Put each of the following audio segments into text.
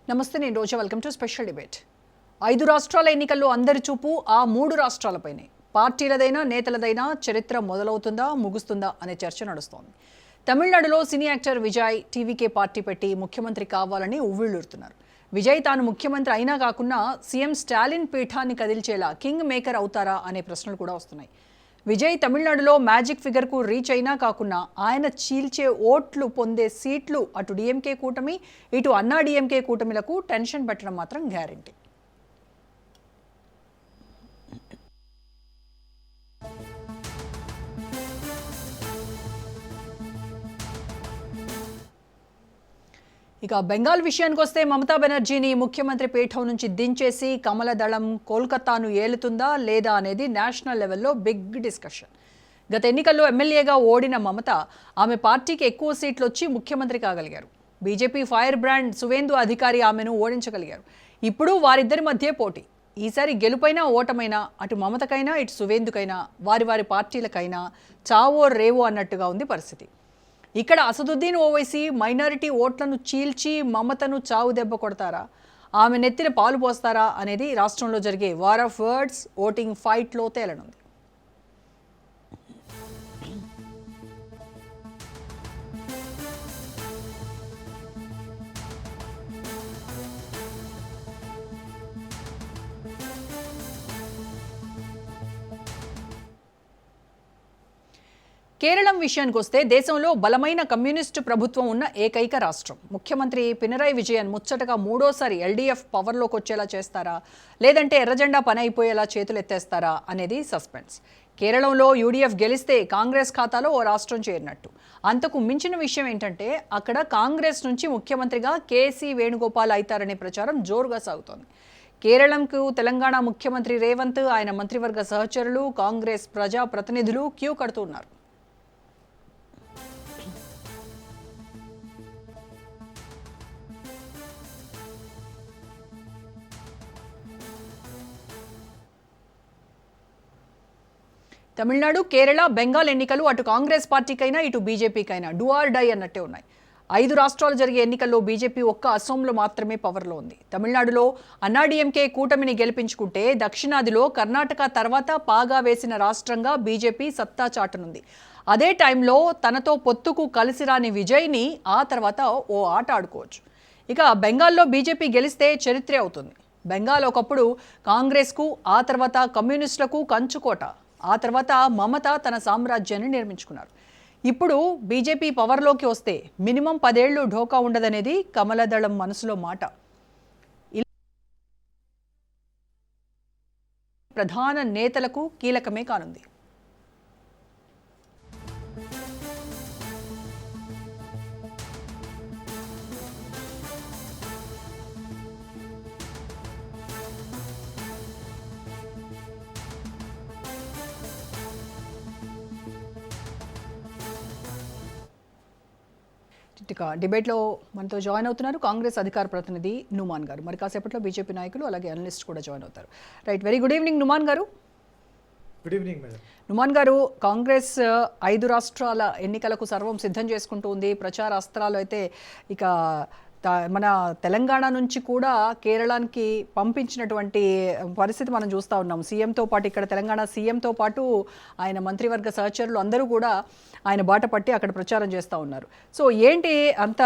నమస్తే, నేను Roja. Welcome to special debate. 5 రాష్ట్రాల ఎన్నికల్లో అందరి చూపు ఆ 3 రాష్ట్రాలపైనే. పార్టీలదైనా నేతలదైనా చరిత్ర మొదలవుతుందా ముగుస్తుందా అనే చర్చ నడుస్తోంది. తమిళనాడులో cine actor Vijay TVK party పెట్టి ముఖ్యమంత్రి కావాలని ఉవ్విళ్లూరుతున్నారు. విజయ్ తాను ముఖ్యమంత్రి అయినా కాకుండా సీఎం స్టాలిన్ పీఠాన్ని కదిల్చేలా కింగ్ మేకర్ అవుతారా అనే ప్రశ్నలు కూడా వస్తున్నాయి. విజయ్ తమిళనాడులో మ్యాజిక్ ఫిగర్కు రీచ్ అయినా కాకుండా ఆయన చీల్చే ఓట్లు పొందే సీట్లు అటు డిఎంకే కూటమి ఇటు అన్నా డిఎంకే కూటమిలకు టెన్షన్ పెట్టడం మాత్రం గ్యారెంటీ. ఇక బెంగాల్ విషయానికి వస్తే మమతా బెనర్జీని ముఖ్యమంత్రి పీఠం నుంచి దించేసి కమల దళం కోల్కతాను ఏలుతుందా లేదా అనేది నేషనల్ లెవెల్లో బిగ్ డిస్కషన్. గత ఎన్నికల్లో ఎమ్మెల్యేగా ఓడిన మమత ఆమె పార్టీకి ఎక్కువ సీట్లు వచ్చి ముఖ్యమంత్రి కాగలిగారు. బీజేపీ ఫైర్ బ్రాండ్ సువేందు అధికారి ఆమెను ఓడించగలిగారు. ఇప్పుడు వారిద్దరి మధ్య పోటీ. ఈసారి గెలుపైనా ఓటమైనా అటు మమతకైనా ఇటు సువేందుకైనా వారి వారి పార్టీలకైనా చావో రేవో అన్నట్టుగా ఉంది పరిస్థితి. ఇక్కడ అసదుద్దీన్ ఓవైసీ మైనారిటీ ఓట్లను చీల్చి మమతను చావు దెబ్బ కొడతారా, ఆమె నెత్తిన పాలు పోస్తారా అనేది రాష్ట్రంలో జరిగే వార్ ఆఫ్ వర్డ్స్ ఓటింగ్ ఫైట్లో తేలనుంది. కేరళం విషయానికి వస్తే దేశంలో బలమైన కమ్యూనిస్టు ప్రభుత్వం ఉన్న ఏకైక రాష్ట్రం. ముఖ్యమంత్రి పినరయ్ విజయన్ ముచ్చటగా మూడోసారి ఎల్డీఎఫ్ పవర్లోకి వచ్చేలా చేస్తారా, లేదంటే ఎర్రజెండా పని అయిపోయేలా చేతులెత్తేస్తారా అనేది సస్పెన్స్. కేరళంలో యూడీఎఫ్ గెలిస్తే కాంగ్రెస్ ఖాతాలో ఓ రాష్ట్రం చేరినట్టు. అంతకు మించిన విషయం ఏంటంటే అక్కడ కాంగ్రెస్ నుంచి ముఖ్యమంత్రిగా కేసీ వేణుగోపాల్ అవుతారనే ప్రచారం జోరుగా సాగుతోంది. కేరళంకు తెలంగాణ ముఖ్యమంత్రి రేవంత్, ఆయన మంత్రివర్గ సహచరులు, కాంగ్రెస్ ప్రజా ప్రతినిధులు క్యూ కడుతున్నారు. తమిళనాడు, కేరళ, బెంగాల్ ఎన్నికలు అటు కాంగ్రెస్ పార్టీకైనా ఇటు బీజేపీకైనా డూ ఆర్ డై అన్నట్టే ఉన్నాయి. 5 రాష్ట్రాలు జరిగే ఎన్నికల్లో బీజేపీ ఒక్క అసోంలో మాత్రమే పవర్లో ఉంది. తమిళనాడులో అన్నాడీఎంకే కూటమిని గెలిపించుకుంటే దక్షిణాదిలో కర్ణాటక తర్వాత పాగా వేసిన రాష్ట్రంగా బీజేపీ సత్తా చాటనుంది. అదే టైంలో తనతో పొత్తుకు కలిసి రాని విజయ్ని ఆ తర్వాత ఓ ఆట ఆడుకోవచ్చు. ఇక బెంగాల్లో బీజేపీ గెలిస్తే చరిత్రే అవుతుంది. బెంగాల్ ఒకప్పుడు కాంగ్రెస్కు, ఆ తర్వాత కమ్యూనిస్టులకు కంచుకోట. ఆ తర్వాత మమత తన సామ్రాజ్యాన్ని నిర్మించుకున్నారు. ఇప్పుడు బీజేపీ పవర్లోకి వస్తే మినిమం 10 ఏళ్లు ఢోకా ఉండదనేది కమలదళం మనసులో మాట. ప్రధాన నేతలకు కీలకమే కానుంది. ఇక డిబేట్లో మనతో జాయిన్ అవుతున్నారు కాంగ్రెస్ అధికార ప్రతినిధి నుమాన్ గారు. మరి కాసేపట్లో బీజేపీ నాయకులు అలాగే అనలిస్ట్ కూడా జాయిన్ అవుతారు. Right, very good evening Numan గారు. Good evening madam. నుమాన్ గారు, కాంగ్రెస్ 5 రాష్ట్రాల ఎన్నికలకు సర్వం సిద్ధం చేసుకుంటూ ఉంది. ప్రచార అస్త్రాలు అయితే ఇక మన తెలంగాణ నుంచి కూడా కేరళానికి పంపించినటువంటి పరిస్థితి మనం చూస్తూ ఉన్నాం. సీఎంతో పాటు ఇక్కడ తెలంగాణ సీఎంతో పాటు ఆయన మంత్రివర్గ సహచరులు అందరూ కూడా ఆయన బాట పట్టి అక్కడ ప్రచారం చేస్తూ ఉన్నారు. సో ఏంటి అంత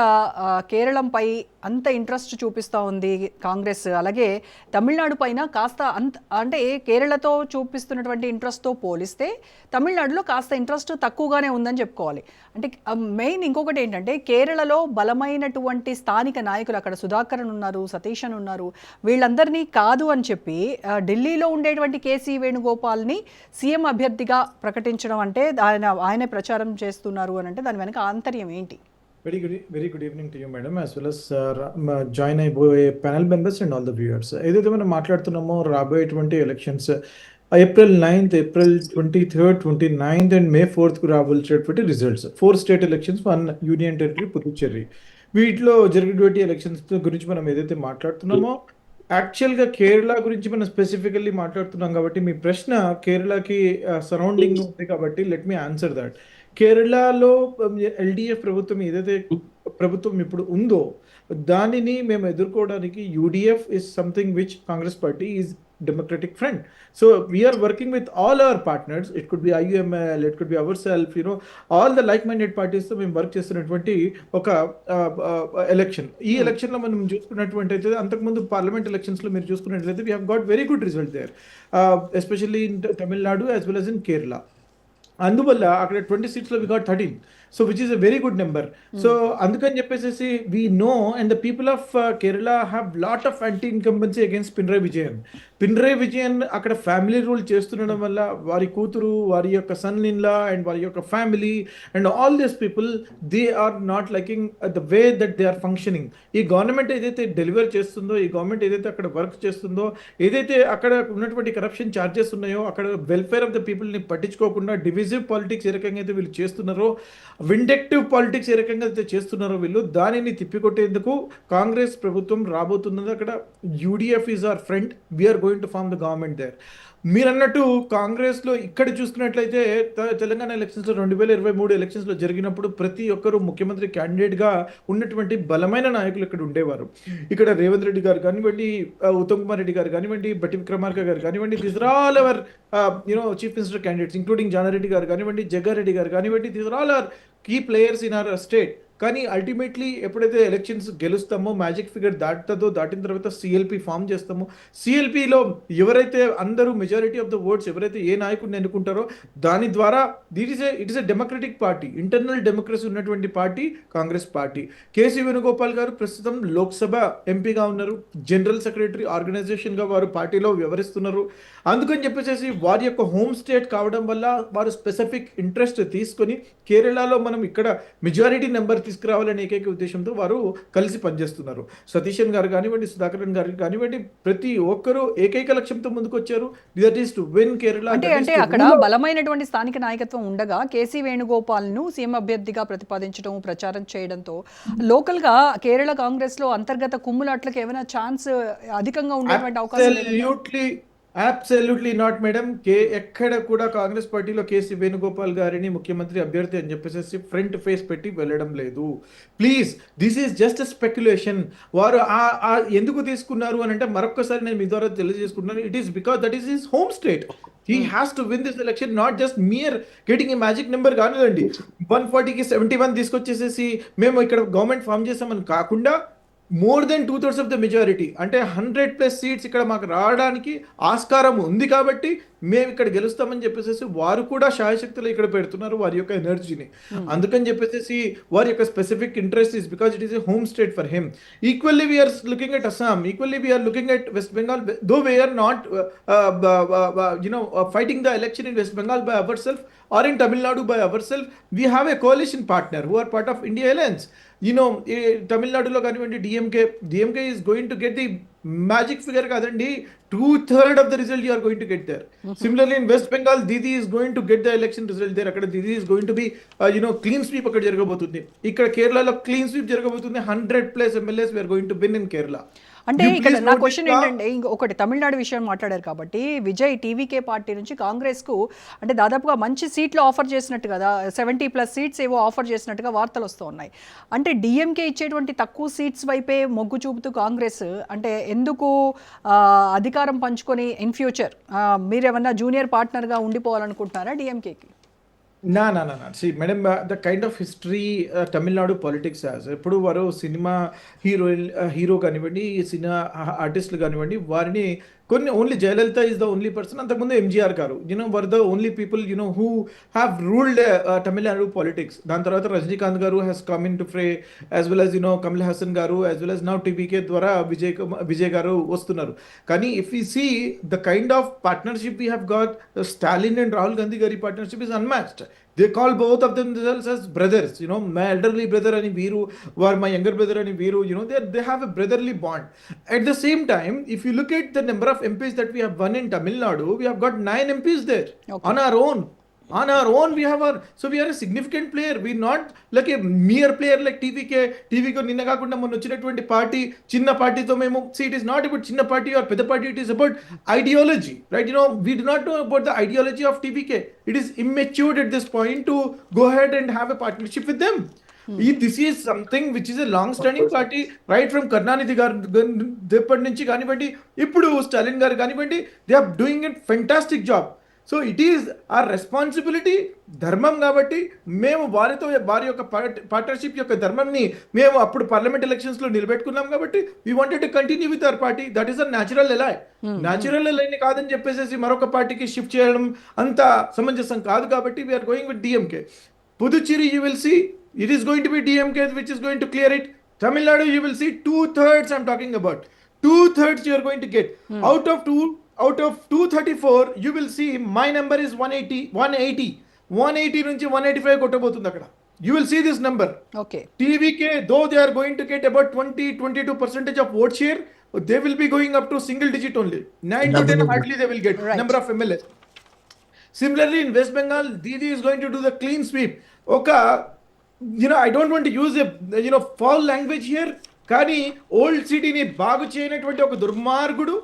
కేరళంపై అంత ఇంట్రెస్ట్ చూపిస్తూ ఉంది కాంగ్రెస్? అలాగే తమిళనాడు పైన కాస్త అంటే కేరళతో చూపిస్తున్నటువంటి ఇంట్రెస్ట్తో పోలిస్తే తమిళనాడులో కాస్త ఇంట్రెస్ట్ తక్కువగానే ఉందని చెప్పుకోవాలి. అంటే మెయిన్ ఇంకొకటి ఏంటంటే కేరళలో బలమైనటువంటి స్థానిక నాయకులు, అక్కడ సుధాకరన్ ఉన్నారు, సతీశన్ ఉన్నారు, వీళ్ళందరినీ కాదు అని చెప్పి ఢిల్లీలో ఉండేటువంటి కేసీ వేణుగోపాల్ని సీఎం అభ్యర్థిగా ప్రకటించడం అంటే ఆయనే ప్రచారం చేస్తున్నారు అని అంటే దాని వెనక ఆంతర్యం ఏంటి? Very good evening to you madam, as well as join అయిపోయే panel members and all the viewers. ఏదైతే మనం మాట్లాడుతున్నామో రాబోయేటువంటి elections April 9th, April 23rd, 29th and May 4th రాబోయేటువంటి results. 4 state elections, 1 union territory Puducherry. వీటిలో జరిగేటువంటి ఎలక్షన్స్ గురించి మనం ఏదైతే మాట్లాడుతున్నామో యాక్చువల్గా కేరళ గురించి మనం స్పెసిఫికల్లీ మాట్లాడుతున్నాం కాబట్టి మీ ప్రశ్న కేరళకి సరౌండింగ్ ఉంది కాబట్టి లెట్ మీ ఆన్సర్ దాట్. కేరళలో ఎల్డిఎఫ్ ప్రభుత్వం ఏదైతే ప్రభుత్వం ఇప్పుడు ఉందో దానిని మేము ఎదుర్కోవడానికి UDF is something which Congress party is democratic friend. So we are working with all our partners. It could be IUML, it could be ourselves, all the like-minded parties తో మేము వర్క్ చేస్తున్నటువంటి ఒక ఎలక్షన్. ఈ ఎలక్షన్ లో మనం చూసుకున్నటువంటి అయితే అంతకుముందు parliament elections లో మీరు చూసుకున్నట్లయితే we have got very good result there, especially in Tamil Nadu as well as in Kerala. అందువల్ల అక్కడ 20 సీట్స్లో we got 13, so which is a very good number. So అందుకని చెప్పేసి we know and the people of Kerala have lot of anti incumbency against Pinarayi Vijayan. Pinarayi Vijayan అక్కడ family rule చేస్తుండడం వల్ల వారి కూతురు, వారి యొక్క సన్ ఇన్ లా అండ్ వారి యొక్క family and all these people they are not liking the way that they are functioning. ఈ government ఏదైతే డెలివర్ చేస్తుందో, ఈ గవర్నమెంట్ ఏదైతే అక్కడ వర్క్ చేస్తుందో, ఏదైతే అక్కడ ఉన్నటువంటి కరప్షన్ ఛార్జెస్ ఉన్నాయో, అక్కడ వెల్ఫేర్ ఆఫ్ ద పీపుల్ని పట్టించుకోకుండా డివిజివ్ పాలిటిక్స్ ఏ రకంగా అయితే వీళ్ళు చేస్తున్నారో, విండక్టివ్ పాలిటిక్స్ ఏ రకంగా అయితే చేస్తున్నారో వీళ్ళు, దానిని తిప్పికొట్టేందుకు కాంగ్రెస్ ప్రభుత్వం రాబోతున్నది. అక్కడ UDF is our friend, we're going to form the government there. మీరు అన్నట్టు కాంగ్రెస్లో ఇక్కడ చూసుకున్నట్లయితే తెలంగాణ ఎలక్షన్స్లో 2023 ఎలక్షన్స్లో జరిగినప్పుడు ప్రతి ఒక్కరు ముఖ్యమంత్రి క్యాండిడేట్గా ఉన్నటువంటి బలమైన నాయకులు ఇక్కడ ఉండేవారు. ఇక్కడ రేవంత్ రెడ్డి గారు కానివ్వండి, ఉత్తమ్ కుమార్ రెడ్డి గారు కానివ్వండి, బట్టి విక్రమార్క గారు కానివ్వండి, these are all our chief minister candidates, including Janareddy garu కానివ్వండి, జగ్గారెడ్డి గారు కానివ్వండి, these are all our key players in our state. కానీ అల్టిమేట్లీ ఎప్పుడైతే ఎలక్షన్స్ గెలుస్తామో, మ్యాజిక్ ఫిగర్ దాటిన తర్వాత సిఎల్పి ఫామ్ చేస్తామో, సిఎల్పిలో ఎవరైతే అందరూ మెజారిటీ ఆఫ్ ద ఓట్స్ ఎవరైతే ఏ నాయకుడిని ఎన్నుకుంటారో దాని ద్వారా it is a democratic party, internal democracy ఉన్నటువంటి party Congress party. K C Venugopal గారు ప్రస్తుతం లోక్సభ ఎంపీగా ఉన్నారు, జనరల్ సెక్రటరీ ఆర్గనైజేషన్గా వారు పార్టీలో వ్యవహరిస్తున్నారు. అందుకని చెప్పేసి వారి యొక్క హోమ్ స్టేట్ కావడం వల్ల వారు స్పెసిఫిక్ ఇంట్రెస్ట్ తీసుకొని కేరళలో మనం ఇక్కడ మెజారిటీ నెంబర్ తీసుకురావాలనే ఏకైక ఉద్దేశంతో వారు కలిసి పనిచేస్తున్నారు. సతీశన్ గారు కానివ్వండి, సుధాకరన్ గారు కానివ్వండి, ప్రతి ఒక్కరూ ఏకైక లక్ష్యంతో ముందుకు వచ్చారు, that is to win Kerala. అంటే అక్కడ బలమైనటువంటి స్థానిక నాయకత్వం ఉండగా కేసీ వేణుగోపాల్ ను సీఎం అభ్యర్థిగా ప్రతిపాదించడం, ప్రచారం చేయడంతో లోకల్ గా కేరళ కాంగ్రెస్ లో అంతర్గత కుమ్ములాట్లకు ఏమైనా ఛాన్స్ అధికంగా ఉండేటువంటి అవకాశం? Absolutely not madam. ఎక్కడ కూడా కాంగ్రెస్ పార్టీలో కేసీ వేణుగోపాల్ గారిని ముఖ్యమంత్రి అభ్యర్థి అని చెప్పేసి ఫ్రంట్ ఫేస్ పెట్టి వెళ్ళడం లేదు. Please, this is just a speculation. వారు ఎందుకు తీసుకున్నారు అని అంటే మరొకసారి నేను మీ ద్వారా తెలియజేసుకుంటున్నాను, it is because that is his home state. He has to win this election, not just mere getting a magic number కానివ్వండి, 140కి 71 తీసుకొచ్చేసేసి మేము ఇక్కడ గవర్నమెంట్ ఫామ్ చేసామని కాకుండా more than 2/3 of the majority, అంటే 100+ సీట్స్ ఇక్కడ మాకు రావడానికి ఆస్కారం ఉంది కాబట్టి మేము ఇక్కడ గెలుస్తామని చెప్పేసి వారు కూడా శాయశక్తులు ఇక్కడ పెడుతున్నారు వారి యొక్క ఎనర్జీని. అందుకని చెప్పేసి వారి యొక్క specific interest is because it is a home state for him. Equally we're looking at Assam, equally we're looking at West Bengal, though we're not fighting the election in West Bengal by ourselves or in Tamil Nadu by ourselves. We have a coalition partner who are part of India Alliance. Tamil Nadu కానివ్వండి, DMK is going to get the magic figure కాదండి, 2/3 of the result you are going to get there. Similarly in West Bengal, Didi is going to get the election result there. అక్కడ Didi is going to be clean sweep అక్కడ జరగబోతుంది. ఇక్కడ కేరళలో clean sweep జరగబోతుంది. 100+ MLAs we are going to win in Kerala. అంటే ఇక్కడ నా question ఏంటంటే, ఒకటి తమిళనాడు విషయం మాట్లాడారు కాబట్టి, విజయ్ టీవీకే పార్టీ నుంచి కాంగ్రెస్కు అంటే దాదాపుగా మంచి సీట్లు ఆఫర్ చేసినట్టు కదా, 70+ సీట్స్ ఏవో ఆఫర్ చేసినట్టుగా వార్తలు వస్తూ ఉన్నాయి. అంటే డిఎంకే ఇచ్చేటువంటి తక్కువ సీట్స్ వైపే మొగ్గు చూపుతూ కాంగ్రెస్ అంటే ఎందుకు అధికారం పంచుకొని ఇన్ ఫ్యూచర్ మీరేమన్నా జూనియర్ పార్ట్నర్గా ఉండిపోవాలనుకుంటున్నారా డిఎంకేకి? నా see madam, the kind of history Tamil Nadu politics as ఎప్పుడు వారు సినిమా హీరో కానివ్వండి, సినిమా ఆర్టిస్టులు కానివ్వండి, వారిని కొన్ని only Jayalalithaa is the only person, అంతకుముందు ఎంజీఆర్ గారు were the only people who have ruled Tamil Nadu politics. దాని తర్వాత రజనీకాంత్ గారు has come into fray, as well as Kamal Haasan గారు, as well as now TVK ద్వారా విజయ్ గారు వస్తున్నారు. కానీ if you see the kind of partnership we have got, Stalin and Rahul Gandhi గారి partnership is unmatched. They call both of themselves as brothers. My elderly brother and Veeru, or my younger brother and Veeru. They have a brotherly bond. At the same time, if you look at the number of MPs that we have won in Tamil Nadu, we have got 9 MPs there on our own. On our own, we have our, so we are a significant player. We're not like a mere player like TVK నిన్న కాకుండా మొన్న వచ్చినటువంటి party చిన్న పార్టీతో మేము, see it is not about చిన్న party or పెద్ద party, it is about ideology, right? You know, we do not know about the ideology of TVK. It is immature at this point to go ahead and have a partnership with them. This is something which is a long standing party, right from Karunanidhi garu దేపటి నుంచి కానివ్వండి, ఇప్పుడు స్టాలిన్ గారు కానివ్వండి, they are doing a fantastic job. So it is our responsibility, ధర్మం కాబట్టి మేము వారి యొక్క పార్ట్నర్షిప్ యొక్క ధర్మంని మేము అప్పుడు పార్లమెంట్ ఎలక్షన్స్లో నిలబెట్టుకున్నాం కాబట్టి we wanted to continue with our party. That is a natural ally. Natural ఎలైని కాదని చెప్పేసి మరొక పార్టీకి షిఫ్ట్ చేయడం అంత సమంజసం కాదు కాబట్టి we're going with DMK. Puducherry you will see it is going to be DMK which is going to clear it. Tamil Nadu you will see 2/3 I'm talking about. 2/3 you are going to get. Out of 234 you will see my number is 180 నుంచి 185 కొట్టబోతుంది అక్కడ. You will see this number. Okay. TVK, though they are going to get about 22% of vote share, they will be going up to single digit only. 9 to 10 hardly they will get. Right. Number of MLAs. Similarly in West Bengal, Didi is going to do the clean sweep. I don't want to use a foul language here, కానీ old సిటీని బాగు చేయనటువంటి ఒక దుర్మార్గుడు,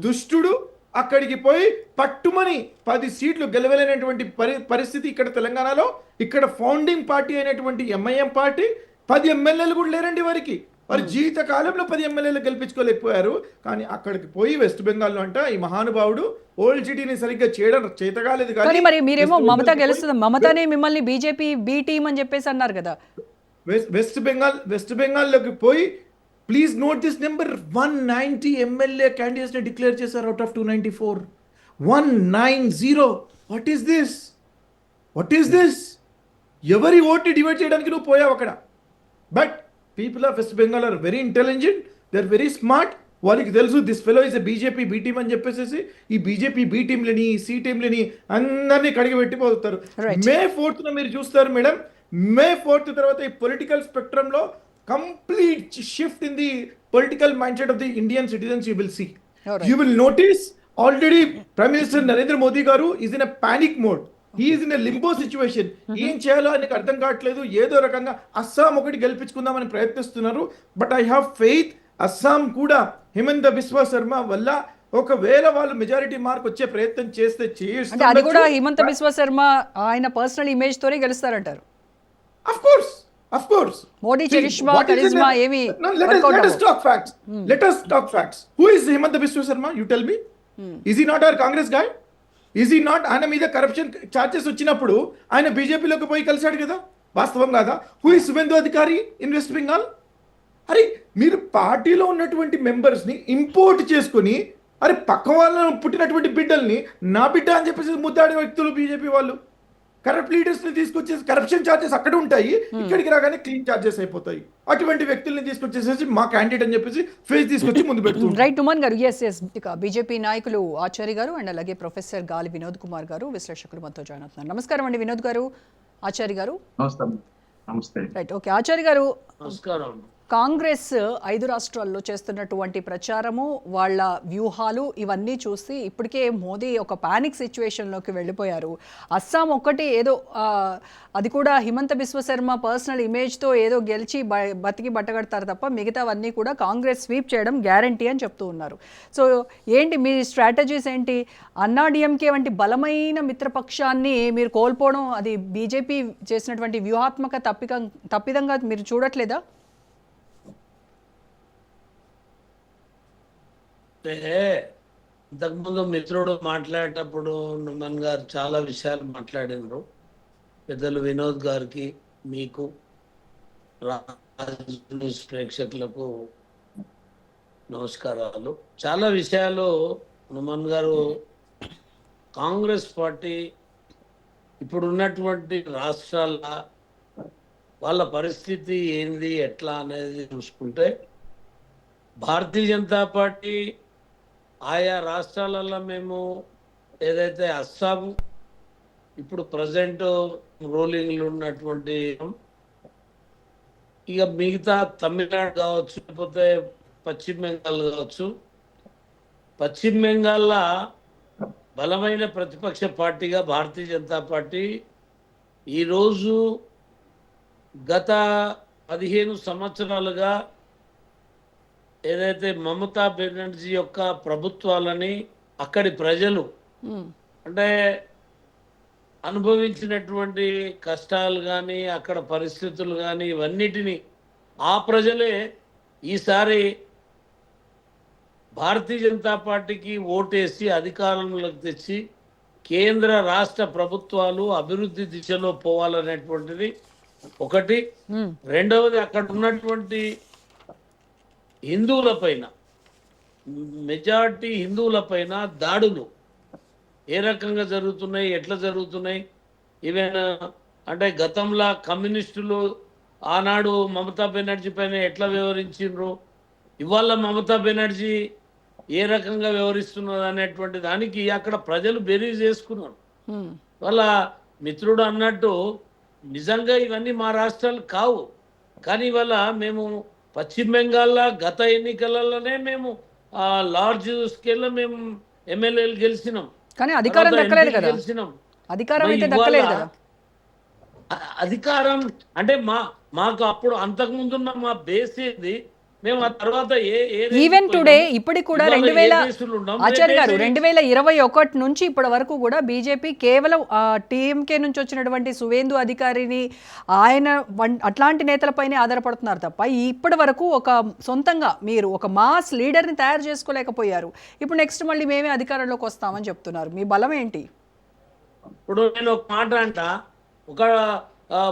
దుష్టుడు అక్కడికి పోయి పట్టుమని 10 సీట్లు గెలవలేనటువంటి పరిస్థితి ఇక్కడ తెలంగాణలో. ఇక్కడ ఫౌండింగ్ పార్టీ అయినటువంటి ఎంఐఎం పార్టీ 10 ఎమ్మెల్యేలు కూడా లేరండి వారికి. వారి జీవిత కాలంలో 10 ఎమ్మెల్యేలు గెలిపించుకోలేకపోయారు. కానీ అక్కడికి పోయి వెస్ట్ బెంగాల్లో అంట ఈ మహానుభావుడు ఓల్డ్ సిటీని సరిగ్గా చేయడం చేతగాలేదు. కానీ మరి మీరేమో మమత గెలుస్తుంది, మమతనే మిమ్మల్ని బీజేపీ బి టీమ్ అని చెప్పేసి అన్నారు కదా. వెస్ట్ బెంగాల్లోకి పోయి please note this number, 190 MLA candidates ని డిక్లేర్ చేశారు out of 294. 190. What is this? ఎవరి ఓట్ని డివైడ్ చేయడానికి నువ్వు పోయావు అక్కడ. But people of West Bengal are very intelligent, they are very smart. వారికి తెలుసు this fellow is a BJP B team అని చెప్పేసి ఈ బీజేపీ బీ టీంలని సి టీంలని అందరినీ కడిగి పెట్టిపోతారు. మే 4th మీరు చూస్తారు మేడం, మే 4th తర్వాత ఈ పొలిటికల్ స్పెక్ట్రమ్ లో complete shift in the political mindset of the Indian citizens you will see. Right. You will notice already Prime Minister Narendra Modi garu is in a panic mode. He is in a limbo situation. ఏం చేయాలో ఆయనకు అర్థం కావట్లేదు. ఏదో రకంగా అస్సాం ఒకటి గెలిపించుకుందామని ప్రయత్నిస్తున్నారు. But I have faith Assam కూడా హిమంత బిశ్వ శర్మ వల్ల ఒకవేళ వాళ్ళు మెజారిటీ మార్క్ వచ్చే ప్రయత్నం చేస్తే అంటే అది కూడా హిమంత బిశ్వ శర్మ ఆయన పర్సనల్ ఇమేజ్ తోనే గెలుస్తారంటారు. Of course. Modi charisma, charisma, ఏమి let us talk facts. Who is Himanta Biswa Sharma? You tell me. Is he not our Congress guy? Is he not? ఆయన మీద కరప్షన్ చార్జెస్ వచ్చినప్పుడు ఆయన బీజేపీలోకి పోయి కలిశాడు కదా, వాస్తవం కాదా? Who is Subhendu Adhikari in West Bengal? అరే మీరు పార్టీలో ఉన్నటువంటి మెంబర్స్ ని ఇంపోర్ట్ చేసుకుని, అరే పక్క వాళ్ళ పుట్టినటువంటి బిడ్డల్ని నా బిడ్డ అని చెప్పేసి ముద్దాడే వ్యక్తులు బీజేపీ వాళ్ళు. కరప్ట్ లీడర్స్ ని తీసుకొచ్చేసి కరప్షన్ చార్జెస్ అక్కడ ఉంటాయి, ఇక్కడికి రాగానే క్లీన్ చార్జెస్ అయిపోతాయి. అటువంటి వ్యక్తుల్ని తీసుకొచ్చేసేసి మా క్యాండిడేట్ అని చెప్పేసి ఫేస్ తీసుకొచ్చి ముందు పెడుతుంది. రైట్ ఉమన్ గారు, ఎస్ ఇక బీజేపీ నాయకులు ఆచార్య గారు అండ్ అలాగే ప్రొఫెసర్ గాలి వినోద్ కుమార్ గారు విశ్లేషకులు మనతో జాయిన్ అవుతున్నారు. నమస్కారం అండి వినోద్ గారు, ఆచార్య గారు. నమస్తే. రైట్, ఓకే ఆచార్య గారు. నమస్కారం. కాంగ్రెస్ 5 రాష్ట్రాల్లో చేస్తున్నటువంటి ప్రచారము, వాళ్ళ వ్యూహాలు ఇవన్నీ చూసి ఇప్పటికే మోదీ ఒక పానిక్ సిచ్యువేషన్లోకి వెళ్ళిపోయారు. అస్సాం ఒక్కటి ఏదో అది కూడా హిమంత బిశ్వ శర్మ పర్సనల్ ఇమేజ్తో ఏదో గెలిచి బతికి బట్టగడతారు తప్ప మిగతావన్నీ కూడా కాంగ్రెస్ స్వీప్ చేయడం గ్యారంటీ అని చెప్తూ ఉన్నారు. సో ఏంటి మీ స్ట్రాటజీస్ ఏంటి? అన్నా డిఎంకే వంటి బలమైన మిత్రపక్షాన్ని మీరు కోల్పోవడం అది బీజేపీ చేసినటువంటి వ్యూహాత్మక తప్పిదంగా మీరు చూడట్లేదా? ఇంతకుముందు మిత్రుడు మాట్లాడేటప్పుడు నుమన్ గారు చాలా విషయాలు మాట్లాడినారు. పెద్దలు వినోద్ గారికి, మీకు, న్యూస్ ప్రేక్షకులకు నమస్కారాలు. చాలా విషయాలు నుమన్ గారు కాంగ్రెస్ పార్టీ ఇప్పుడున్నటువంటి రాష్ట్రాల వాళ్ళ పరిస్థితి ఏంది ఎట్లా అనేది చూసుకుంటే, భారతీయ జనతా పార్టీ ఆయా రాష్ట్రాలలో మేము ఏదైతే అస్సాం ఇప్పుడు ప్రజెంట్ రూలింగ్లో ఉన్నటువంటి, ఇక మిగతా తమిళనాడు కావచ్చు, లేకపోతే పశ్చిమ బెంగాల్ కావచ్చు, పశ్చిమ బెంగాల్లో బలమైన ప్రతిపక్ష పార్టీగా భారతీయ జనతా పార్టీ ఈరోజు గత 15 సంవత్సరాలుగా ఏదైతే మమతా బెనర్జీ యొక్క ప్రభుత్వాలని అక్కడి ప్రజలు ఉమ్, అంటే అనుభవించినటువంటి కష్టాలు కానీ అక్కడ పరిస్థితులు కానీ ఇవన్నిటినీ ఆ ప్రజలే ఈసారి భారతీయ జనతా పార్టీకి ఓటేసి అధికారంలోకి తెచ్చి కేంద్ర రాష్ట్ర ప్రభుత్వాలు అభివృద్ధి దిశలో పోవాలనేటువంటిది ఒకటి. ఉమ్, రెండవది అక్కడ ఉన్నటువంటి హిందువుల పైన, మెజారిటీ హిందువుల పైన దాడులు ఏ రకంగా జరుగుతున్నాయి, ఎట్లా జరుగుతున్నాయి, ఈవెన్ అంటే గతంలో కమ్యూనిస్టులు ఆనాడు మమతా బెనర్జీ పైన ఎట్లా వ్యవహరించిండ్రు, ఇవాళ మమతా బెనర్జీ ఏ రకంగా వ్యవహరిస్తున్నారు అనేటువంటి దానికి అక్కడ ప్రజలు బెరీజ్ చేసుకున్నారు. ఉమ్, వాళ్ళ మిత్రుడు అన్నట్టు నిజంగా ఇవన్నీ మా రాష్ట్రాలు కావు, కానీ ఇవాళ మేము పశ్చిమ బెంగాల్లో గత ఎన్నికలలోనే మేము లార్జ్ స్కేల్లో మేము ఎమ్మెల్యేలు గెలిచినాం, కానీ అధికారం తర్వాత దక్కలేదు ఎంపీలు కదా, గెలిచినాం. అధికారం మరి అయితే ఇవాళ దక్కలేదు కదా. అధికారం అంటే మాకు అప్పుడు అంతకుముందున్న మా బేస్ ఏంది, మేము ఆ తర్వాత ఈవెన్ టుడే ఇప్పటికి కూడా 2000 ఆచార్య గారు 2021 నుంచి ఇప్పటి వరకు కూడా బీజేపీ కేవలం టీఎంకే నుంచి వచ్చినటువంటి సువేందు అధికారిని ఆయన అట్లాంటి నేతలపైనే ఆధారపడుతున్నారు తప్ప ఇప్పటి వరకు ఒక సొంతంగా మీరు ఒక మాస్ లీడర్ని తయారు చేసుకోలేకపోయారు. ఇప్పుడు నెక్స్ట్ మళ్ళీ మేమే అధికారంలోకి వస్తామని చెప్తున్నారు. మీ బలం ఏంటి? ఇప్పుడు నేను ఒక మాట అంట, ఒక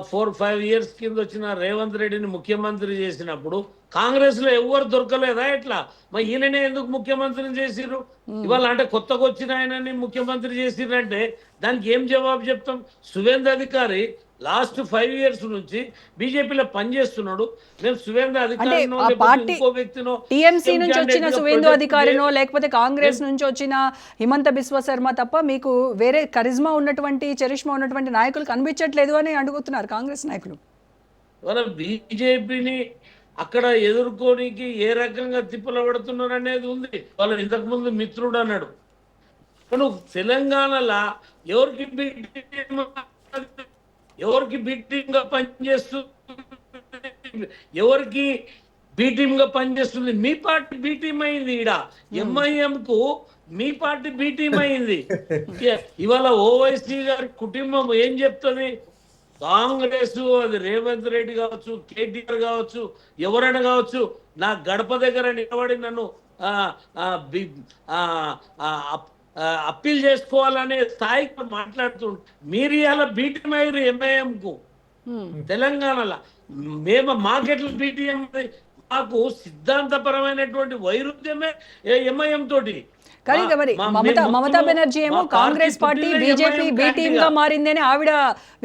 4-5 ఇయర్స్ కింద వచ్చిన రేవంత్ రెడ్డిని ముఖ్యమంత్రి చేసినప్పుడు కాంగ్రెస్ లో ఎవరు దొరకలేదా ఎట్లా, మరి ఈయననే ఎందుకు ముఖ్యమంత్రిని చేసిర్రు? ఇవాళ అంటే కొత్తగా వచ్చిన ఆయనని ముఖ్యమంత్రి చేసిర్రంటే దానికి ఏం జవాబు చెప్తాం? సువేంద్ర అధికారి లాస్ట్ 5 ఇయర్స్ నుంచి బీజేపీలో పనిచేస్తున్నాడు. మేము సువేంద్ర అధికారినో లేకపోతే ఇంకో వ్యక్తినో, టీఎంసీ నుంచి వచ్చిన సువేందు అధికారినో లేకపోతే కాంగ్రెస్ నుంచి వచ్చిన హిమంత బిశ్వ శర్మ తప్ప మీకు వేరే కరిజ్మా ఉన్నటువంటి చరిష్మా ఉన్నటువంటి నాయకులు కనిపించట్లేదు అని అడుగుతున్నారు కాంగ్రెస్ నాయకులు. ఇవాళ బీజేపీని అక్కడ ఎదుర్కోనికి ఏ రకంగా తిప్పలు పడుతున్నారు అనేది ఉంది. వాళ్ళు ఇంతకుముందు మిత్రుడు అన్నాడు, కానీ తెలంగాణలో ఎవరికి బీటీంగా పనిచేస్తుంది, ఎవరికి బీటీంగా పనిచేస్తుంది? మీ పార్టీ బీటీం అయింది. ఈడ ఎంఐఎం కు మీ పార్టీ బీటీం అయింది. ఇవాళ ఓవైసీ గారి కుటుంబం ఏం చెప్తుంది? కాంగ్రెస్, అది రేవంత్ రెడ్డి కావచ్చు, కేటీఆర్ కావచ్చు, ఎవరైనా కావచ్చు, నా గడప దగ్గర నిలబడి నన్ను అప్పీల్ చేసుకోవాలనే స్థాయికి మాట్లాడుతుంటు మీరు ఇలా బీటీఎం అయ్యారు ఎంఐఎంకు తెలంగాణలో. మాకెట్లా బీటీఎం? మాకు సిద్ధాంతపరమైనటువంటి వైరుధ్యమే ఎంఐఎం తోటి. కానీ మరి మమతా బెనర్జీ ఏమో Congress party BJP B team గా మారిందని ఆవిడ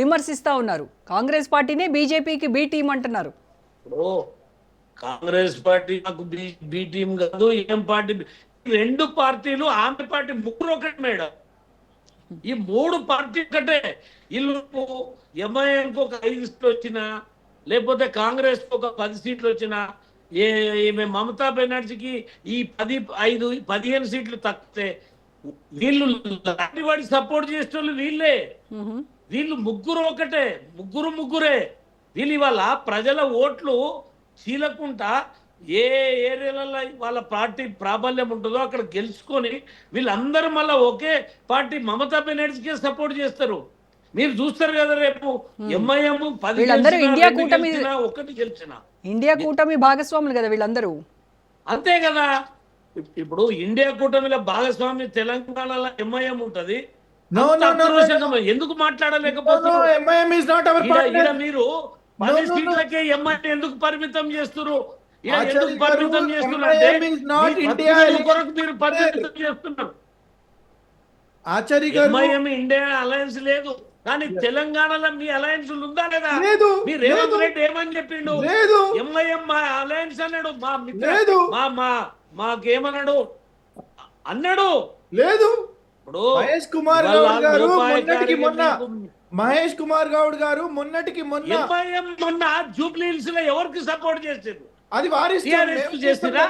విమర్శిస్తా ఉన్నారు. కాంగ్రెస్ పార్టీనే బీజేపీకి బి టీమ్ అంటున్నారు. ఇప్పుడు కాంగ్రెస్ పార్టీ నాకు బి టీమ్ కాదు, ఏం పార్టీ, రెండు పార్టీలు, ఆమె పార్టీ ముగ్గురు ఒకటి మేడం. ఈ 3 పార్టీ ఒకటే. వీళ్ళు ఎంఐఎంకి ఒక 5 సీట్లు వచ్చినా, లేకపోతే కాంగ్రెస్ కి ఒక 10 సీట్లు వచ్చినా, మమతా బెనర్జీకి ఈ 15 సీట్లు తక్కితే వీళ్ళు లాంటి వాడికి సపోర్ట్ చేసేటోళ్ళు వీళ్ళే. వీళ్ళు ముగ్గురు ఒకటే, ముగ్గురే. వీళ్ళు ఇవాళ ప్రజల ఓట్లు చీలకుంటా ఏ ఏరియాలలో వాళ్ళ పార్టీ ప్రాబల్యం ఉంటుందో అక్కడ గెలుచుకొని వీళ్ళందరూ మళ్ళీ ఒకే పార్టీ మమతా బెనర్జీకే సపోర్ట్ చేస్తారు. మీరు చూస్తారు కదా, రేపు ఎంఐఎం 10 ఇండియా కూటమి ఒకటి గెలిచిన ఇండియా కూటమి భాగస్వాములు కదా వీళ్ళందరూ. అంతే కదా. ఇప్పుడు ఇండియా కూటమిలో భాగస్వామి తెలంగాణలో ఎంఐఎం ఉంటది. ఎందుకు మాట్లాడలేకపోతున్నారు? మీరు 10 సీట్లకే ఎంఐఎం ఎందుకు పరిమితం చేస్తున్నారు? పరిమితం చేస్తున్నారు ఎంఐఎం ఇండియా అలయన్స్ లేదు, కానీ తెలంగాణలో మీ అలయన్స్ ఉందా లేదా? మీ రేవంత్ రెడ్డి ఏమని చెప్పిండు? ఎంఐఎం మా అలయన్స్ అన్నాడు. మా మిత్రుడు మాకేమన్నాడు అన్నాడు? లేదు. ఇప్పుడు మహేష్ కుమార్ గౌడ్ గారు మొన్నటికి మొన్న ఎంఐఎం మొన్న జూబ్లీ హిల్స్ లో ఎవరికి సపోర్ట్ చేశారు? అది వారి చేసిరా?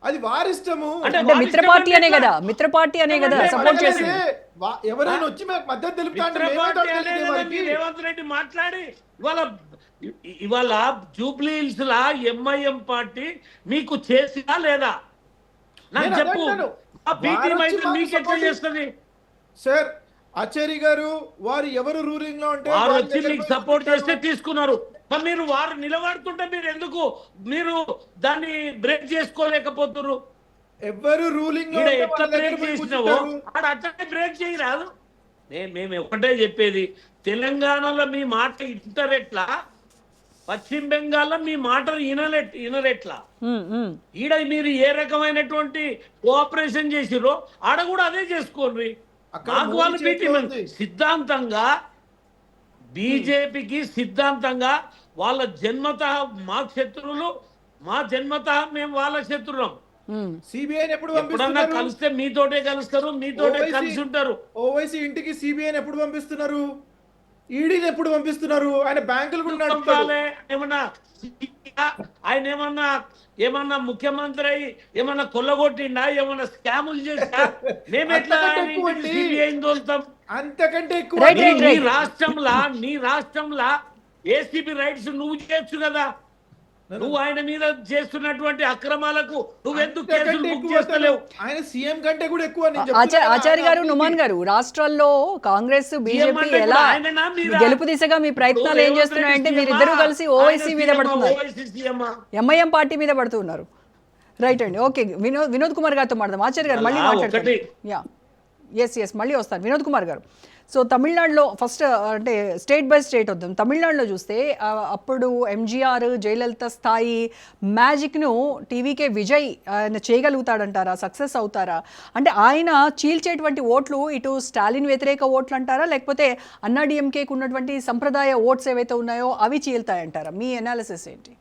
అది వారిష్టము. అంటే అంటే మిత్ర పార్టీ అనే ఎట్లా? కదా, మిత్ర పార్టీ అనే కదా అంటే సపోర్ట్ మనమే చేసింది. ఎవరైనా వచ్చి మాకు మద్దతు తెలుపుతా అంటే మేమే మిత్రపార్టీ తట్టుకోలేదే అనే కదా వారికి. మీ రేవంత్ రెడ్డి మాట్లాడి ఇవాళ జూబ్లీ హిల్స్ లా ఎంఐఎం పార్టీ మీకు చేసినా లేదా నాకు నేను అదే చెప్పు. అంటున్నాను. ఆ బి టీం వారొచ్చి అయితే మాకు మీకు ఎట్లా support చేస్తుంది? సార్ ఆచార్య గారు వారు ఎవరు రూలింగ్ లో ఉంటే వారు వాళ్ళ వచ్చి దగ్గర మీకు పోయి సపోర్ట్ చేస్తే కూర్చుంటారు. తీసుకున్నారు. మరి మీరు వారు నిలబడుతుంటే మీరు ఎందుకు మీరు దాన్ని బ్రేక్ చేసుకోలేకపోతున్నారు? ఎవరు రూలింగ్ లో ఈడ ఉంటే ఎట్లా వాళ్ళ దగ్గర బ్రేక్ పోయి చేసినావో కూర్చుంటారు. ఆడ అట్లనే బ్రేక్ చేయరాదు. మేము ఒకటే చెప్పేది, తెలంగాణలో మీ మాట ఇంటరెట్లా, పశ్చిమ బెంగాల్లో మీ మాట ఇనరెట్లా. ఉమ్, ఉమ్. ఈడ మీరు ఏ రకమైనటువంటి కోఆపరేషన్ చేసిరో ఆడ కూడా అదే చేసుకోండి. అక్కడ మాకు మోడీ వాళ్ళు చేతిలో బీటీ ఉంది. సిద్ధాంతంగా బీజేపీకి సిద్ధాంతంగా వాళ్ళ జన్మత మాకు శత్రువులు, మా జన్మత మేము వాళ్ళ శత్రువులం. ఉమ్. సిబిఐని ఎప్పుడు ఎప్పుడన్నా పంపిస్తున్నారు? కలిస్తే మీతోటే కలుస్తారు, మీతోటే కలిసి ఉంటారు. ఓవైసీ ఇంటికి సిబిఐని ఎప్పుడు పంపిస్తున్నారు? ఈడీని ఎప్పుడు పంపిస్తున్నారు? ఆయన బ్యాంకులు కూడా నడుపుతాడు. పంపాలే? ఏమన్నా ఆయన ఏమన్నా ముఖ్యమంత్రి అయి ఏమన్నా కొల్లగొట్టిండా, ఏమన్నా స్కాములు చేసా? మేము ఎట్లా అంతకంటే ఎక్కువ అండి. సిబిఐని తోలుతాం? అంతకంటే ఎక్కువ Right, అండి. right, right. నీ రాష్ట్రంలో ఏసీబీ రైట్స్ నువ్వు చేయొచ్చు కదా. నువ్వు ఆయన మీద చేస్తున్నటువంటి అక్రమాలకు నువ్వెందుకు కేసులు అంతకంటే బుక్ ఎక్కువ చేస్తలేవు? ఆయన సీఎం కంటే కూడా ఎక్కువ నేను చెప్తున్నా ఆచార్య గారు, కదా. నుమాన్ గారు, రాష్ట్రాల్లో కాంగ్రెస్ బీజేపీ అంటే ఎలా ఆయననా మీరా? గెలుపు దిశగా మీ ప్రయత్నాలు ఏం చేస్తున్నాయంటే మీరిద్దరూ కలిసి ఓవైసీ మీద పడుతున్నారు, ఎంఐఎం పార్టీ మీద పడుతున్నారు. రైట్ అండి, ఓకే. వినోద్ కుమార్ గారితో మాట్లాడదాం. ఆచార్య గారు మళ్ళీ అలా మాట్లాడతారు. ఒకటి. యా, ఎస్ మళ్ళీ వస్తాను. వినోద్ కుమార్ గారు, సో తమిళనాడులో ఫస్ట్ అంటే స్టేట్ బై స్టేట్ వద్దాం. తమిళనాడులో చూస్తే అప్పుడు ఎంజీఆర్, జయలలిత స్థాయి మ్యాజిక్ను టీవీకే విజయ్ ఆయన చేయగలుగుతాడంటారా? సక్సెస్ అవుతారా? అంటే ఆయన చీల్చేటువంటి ఓట్లు ఇటు స్టాలిన్ వ్యతిరేక ఓట్లు అంటారా, లేకపోతే అన్నాడీఎంకేకి ఉన్నటువంటి సంప్రదాయ ఓట్స్ ఏవైతే ఉన్నాయో అవి చీల్తాయంటారా? మీ అనాలిసిస్ ఏంటి?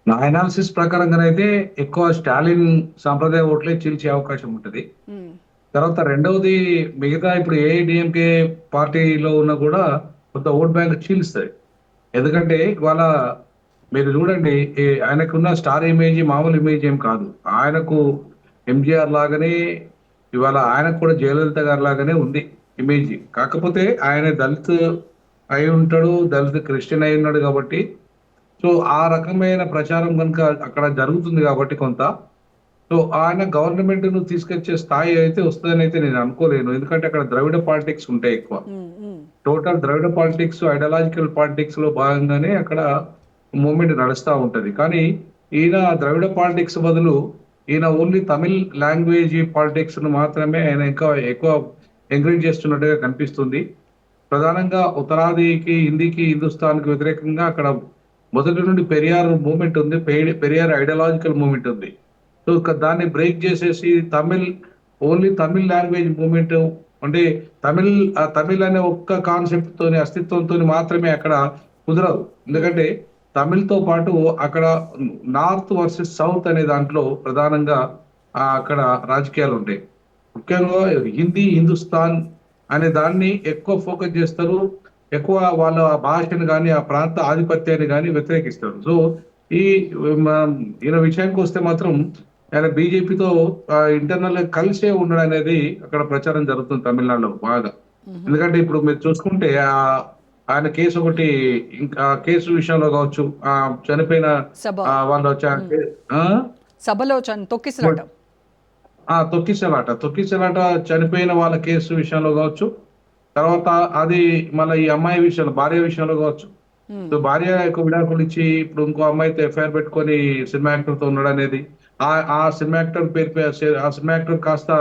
నా అనాలిసిస్ ప్రకారంగానైతే ఎక్కువ స్టాలిన్ సాంప్రదాయ ఓట్లే చీల్చే అవకాశం ఉంటుంది. తర్వాత రెండవది, మిగతా ఇప్పుడు ఏఐడిఎంకే పార్టీలో ఉన్న కూడా కొంత ఓట్ బ్యాంక్ చీలుస్తుంది. ఎందుకంటే ఇవాళ మీరు చూడండి, ఆయనకున్న స్టార్ ఇమేజ్ మామూలు ఇమేజ్ ఏం కాదు. ఆయనకు ఎంజీఆర్ లాగానే ఇవాళ ఆయనకు కూడా జయలలిత గారి లాగానే ఉంది ఇమేజ్. కాకపోతే ఆయన దళిత్ అయి ఉంటాడు, దళిత్ క్రిస్టియన్ అయి ఉన్నాడు కాబట్టి, సో ఆ రకమైన ప్రచారం కనుక అక్కడ జరుగుతుంది కాబట్టి కొంత, సో ఆయన గవర్నమెంట్ ను తీసుకొచ్చే స్థాయి అయితే వస్తుందని అయితే నేను అనుకోలేను. ఎందుకంటే అక్కడ ద్రవిడ పాలిటిక్స్ ఉంటాయి ఎక్కువ. టోటల్ ద్రవిడ పాలిటిక్స్, ఐడియాలజికల్ పాలిటిక్స్ లో భాగంగానే అక్కడ మూమెంట్ నడుస్తూ ఉంటది. కానీ ఈయన ద్రవిడ పాలిటిక్స్ బదులు ఈయన ఓన్లీ తమిళ్ లాంగ్వేజ్ పాలిటిక్స్ ను మాత్రమే ఆయన ఇంకా ఎక్కువ ఎంకరేజ్ చేస్తున్నట్టుగా కనిపిస్తుంది. ప్రధానంగా ఉత్తరాదికి, హిందీకి, హిందుస్థాన్కి వ్యతిరేకంగా అక్కడ మొదటి నుండి పెరియార్ మూమెంట్ ఉంది, పెరియార్ ఐడియాలజికల్ మూమెంట్ ఉంది. సో దాన్ని బ్రేక్ చేసేసి ఓన్లీ తమిళ్ లాంగ్వేజ్ మూమెంట్ అంటే తమిళ్ అనే ఒక్క కాన్సెప్ట్ తోని, అస్తిత్వంతో మాత్రమే అక్కడ కుదరదు. ఎందుకంటే తమిళ్తో పాటు అక్కడ నార్త్ వర్సెస్ సౌత్ అనే దాంట్లో ప్రధానంగా అక్కడ రాజకీయాలు ఉంటాయి. ముఖ్యంగా హిందీ, హిందుస్థాన్ అనే దాన్ని ఎక్కువ ఫోకస్ చేస్తారు, ఎక్కువ వాళ్ళ భాషను కానీ ఆ ప్రాంత ఆధిపత్యాన్ని కానీ వ్యతిరేకిస్తారు. సో ఈయన విషయానికి వస్తే మాత్రం ఆయన బీజేపీతో ఇంటర్నల్ గా కలిసే ఉండడం అనేది అక్కడ ప్రచారం జరుగుతుంది తమిళనాడులో బాగా. ఎందుకంటే ఇప్పుడు మీరు చూసుకుంటే ఆయన కేసు ఒకటి, ఇంకా కేసు విషయంలో కావచ్చు, చనిపోయిన వాళ్ళు సభలో తొక్కిసలాట చనిపోయిన వాళ్ళ కేసు విషయంలో కావచ్చు, తర్వాత అది మళ్ళీ ఈ అమ్మాయి విషయంలో, భార్య విషయంలో కావచ్చు. సో భార్య యొక్క విడాకులు ఇచ్చి ఇప్పుడు ఇంకో అమ్మాయితో ఎఫ్ఐఆర్ పెట్టుకొని సినిమా యాక్టర్ తో ఉండడం అనేది, ఆ సినిమా యాక్టర్ కాస్త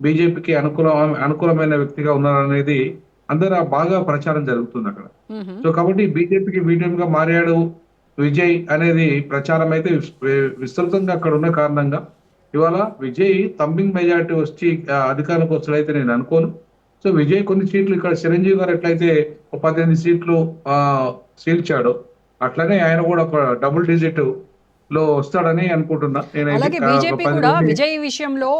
బీజేపీకి అనుకూలమైన వ్యక్తిగా ఉన్నారనేది అందరూ బాగా ప్రచారం జరుగుతుంది అక్కడ. సో కాబట్టి బీజేపీకి గా మారాడు విజయ్ అనేది ప్రచారం అయితే విస్తృతంగా అక్కడ ఉన్న కారణంగా ఇవాళ విజయ్ థంబింగ్ మెజారిటీ వచ్చి అధికారంలోకి వస్తాడైతే నేను అనుకోను. సో విజయ్ కొన్ని సీట్లు, ఇక్కడ చిరంజీవి గారు ఎట్లయితే 18 సీట్లు చీల్చాడో అట్లనే ఆయన కూడా ఒక డబుల్ డిజిట్ లో వస్తాడని అనుకుంటున్నా నేనైతే. అలాగే ఒక బీజేపీ 10 కూడా నుండి విజయ్ విషయంలో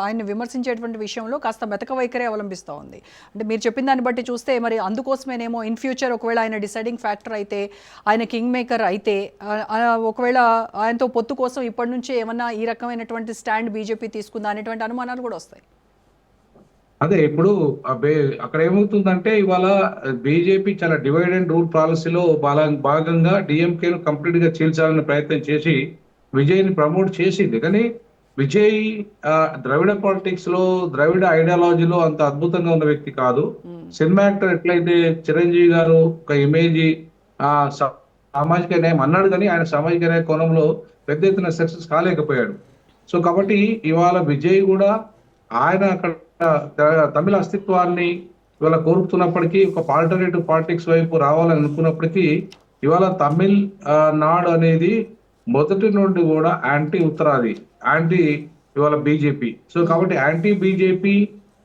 ఆయన విమర్శించేటువంటి విషయంలో కాస్త మెతక వైఖరి అవలంబిస్తూ ఉంది. అంటే మీరు చెప్పిన దాన్ని బట్టి చూస్తే మరి అందుకోసమేనేమో ఇన్ ఫ్యూచర్ ఒకవేళ ఆయన డిసైడింగ్ ఫ్యాక్టర్ అయితే, ఆయన కింగ్ మేకర్ అయితే, ఒకవేళ ఆయనతో పొత్తు కోసం ఇప్పటి నుంచే ఏమన్నా ఈ రకమైనటువంటి స్టాండ్ బీజేపీ తీసుకుందా అనేటువంటి అనుమానాలు కూడా వస్తాయి. అదే ఇప్పుడు అక్కడ ఏమవుతుందంటే ఇవాళ బీజేపీ చాలా డివైడ్ అండ్ రూల్ పాలసీలో భాగంగా డిఎంకేను కంప్లీట్ గా చీల్చాలనే ప్రయత్నం చేసి విజయ్ని ప్రమోట్ చేసింది. కానీ విజయ్ ద్రవిడ పాలిటిక్స్ లో, ద్రవిడ ఐడియాలజీలో అంత అద్భుతంగా ఉన్న వ్యక్తి కాదు. సినిమా యాక్టర్ ఎట్లయితే చిరంజీవి గారు ఒక ఇమేజ్ సామాజిక న్యాయం అన్నాడు, కానీ ఆయన సామాజిక న్యాయ కోణంలో పెద్ద ఎత్తున సక్సెస్ కాలేకపోయాడు. సో కాబట్టి ఇవాళ విజయ్ కూడా ఆయన అక్కడ తమిళ అస్తిత్వాన్ని ఇవాళ కోరుతున్నప్పటికీ, ఒక ఆల్టర్నేటివ్ పాలిటిక్స్ వైపు రావాలని అనుకున్నప్పటికీ, ఇవాళ తమిళ్ నాడు అనేది మొదటి నుండి కూడా యాంటీ ఉత్తరాది, యాంటీ ఇవాళ బీజేపీ. సో కాబట్టి యాంటీ బీజేపీ,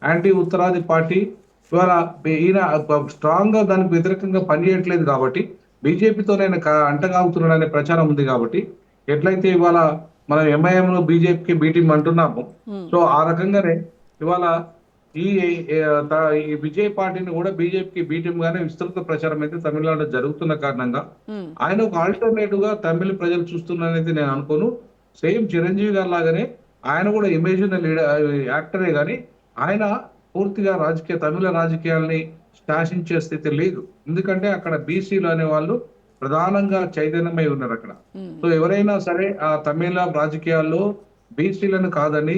యాంటీ ఉత్తరాది పార్టీ ఇవాళ ఈయన స్ట్రాంగ్ గా దానికి వ్యతిరేకంగా పనిచేయట్లేదు కాబట్టి బీజేపీతో నేను అంటగాగుతున్నాడు అనే ప్రచారం ఉంది. కాబట్టి ఎట్లయితే ఇవాళ మనం ఎంఐఎం లో బీజేపీకి బీటీం అంటున్నాము, సో ఆ రకంగానే ఇవాళ ఈ విజయ్ పార్టీని కూడా బీజేపీకి బీటీం గానే విస్తృత ప్రచారం అయితే తమిళనాడు జరుగుతున్న కారణంగా ఆయన ఒక ఆల్టర్నేటివ్ గా తమిళ ప్రజలు చూస్తున్నారనేది నేను అనుకోను. సేమ్ చిరంజీవి గారి లాగానే ఆయన కూడా ఇమేజ్ యాక్టరే, కానీ ఆయన పూర్తిగా తమిళ రాజకీయాల్ని శాసించే స్థితి లేదు. ఎందుకంటే అక్కడ బీసీలు అనే వాళ్ళు ప్రధానంగా చైతన్యమై ఉన్నారు అక్కడ. సో ఎవరైనా సరే ఆ తమిళ రాజకీయాల్లో బీసీలను కాదని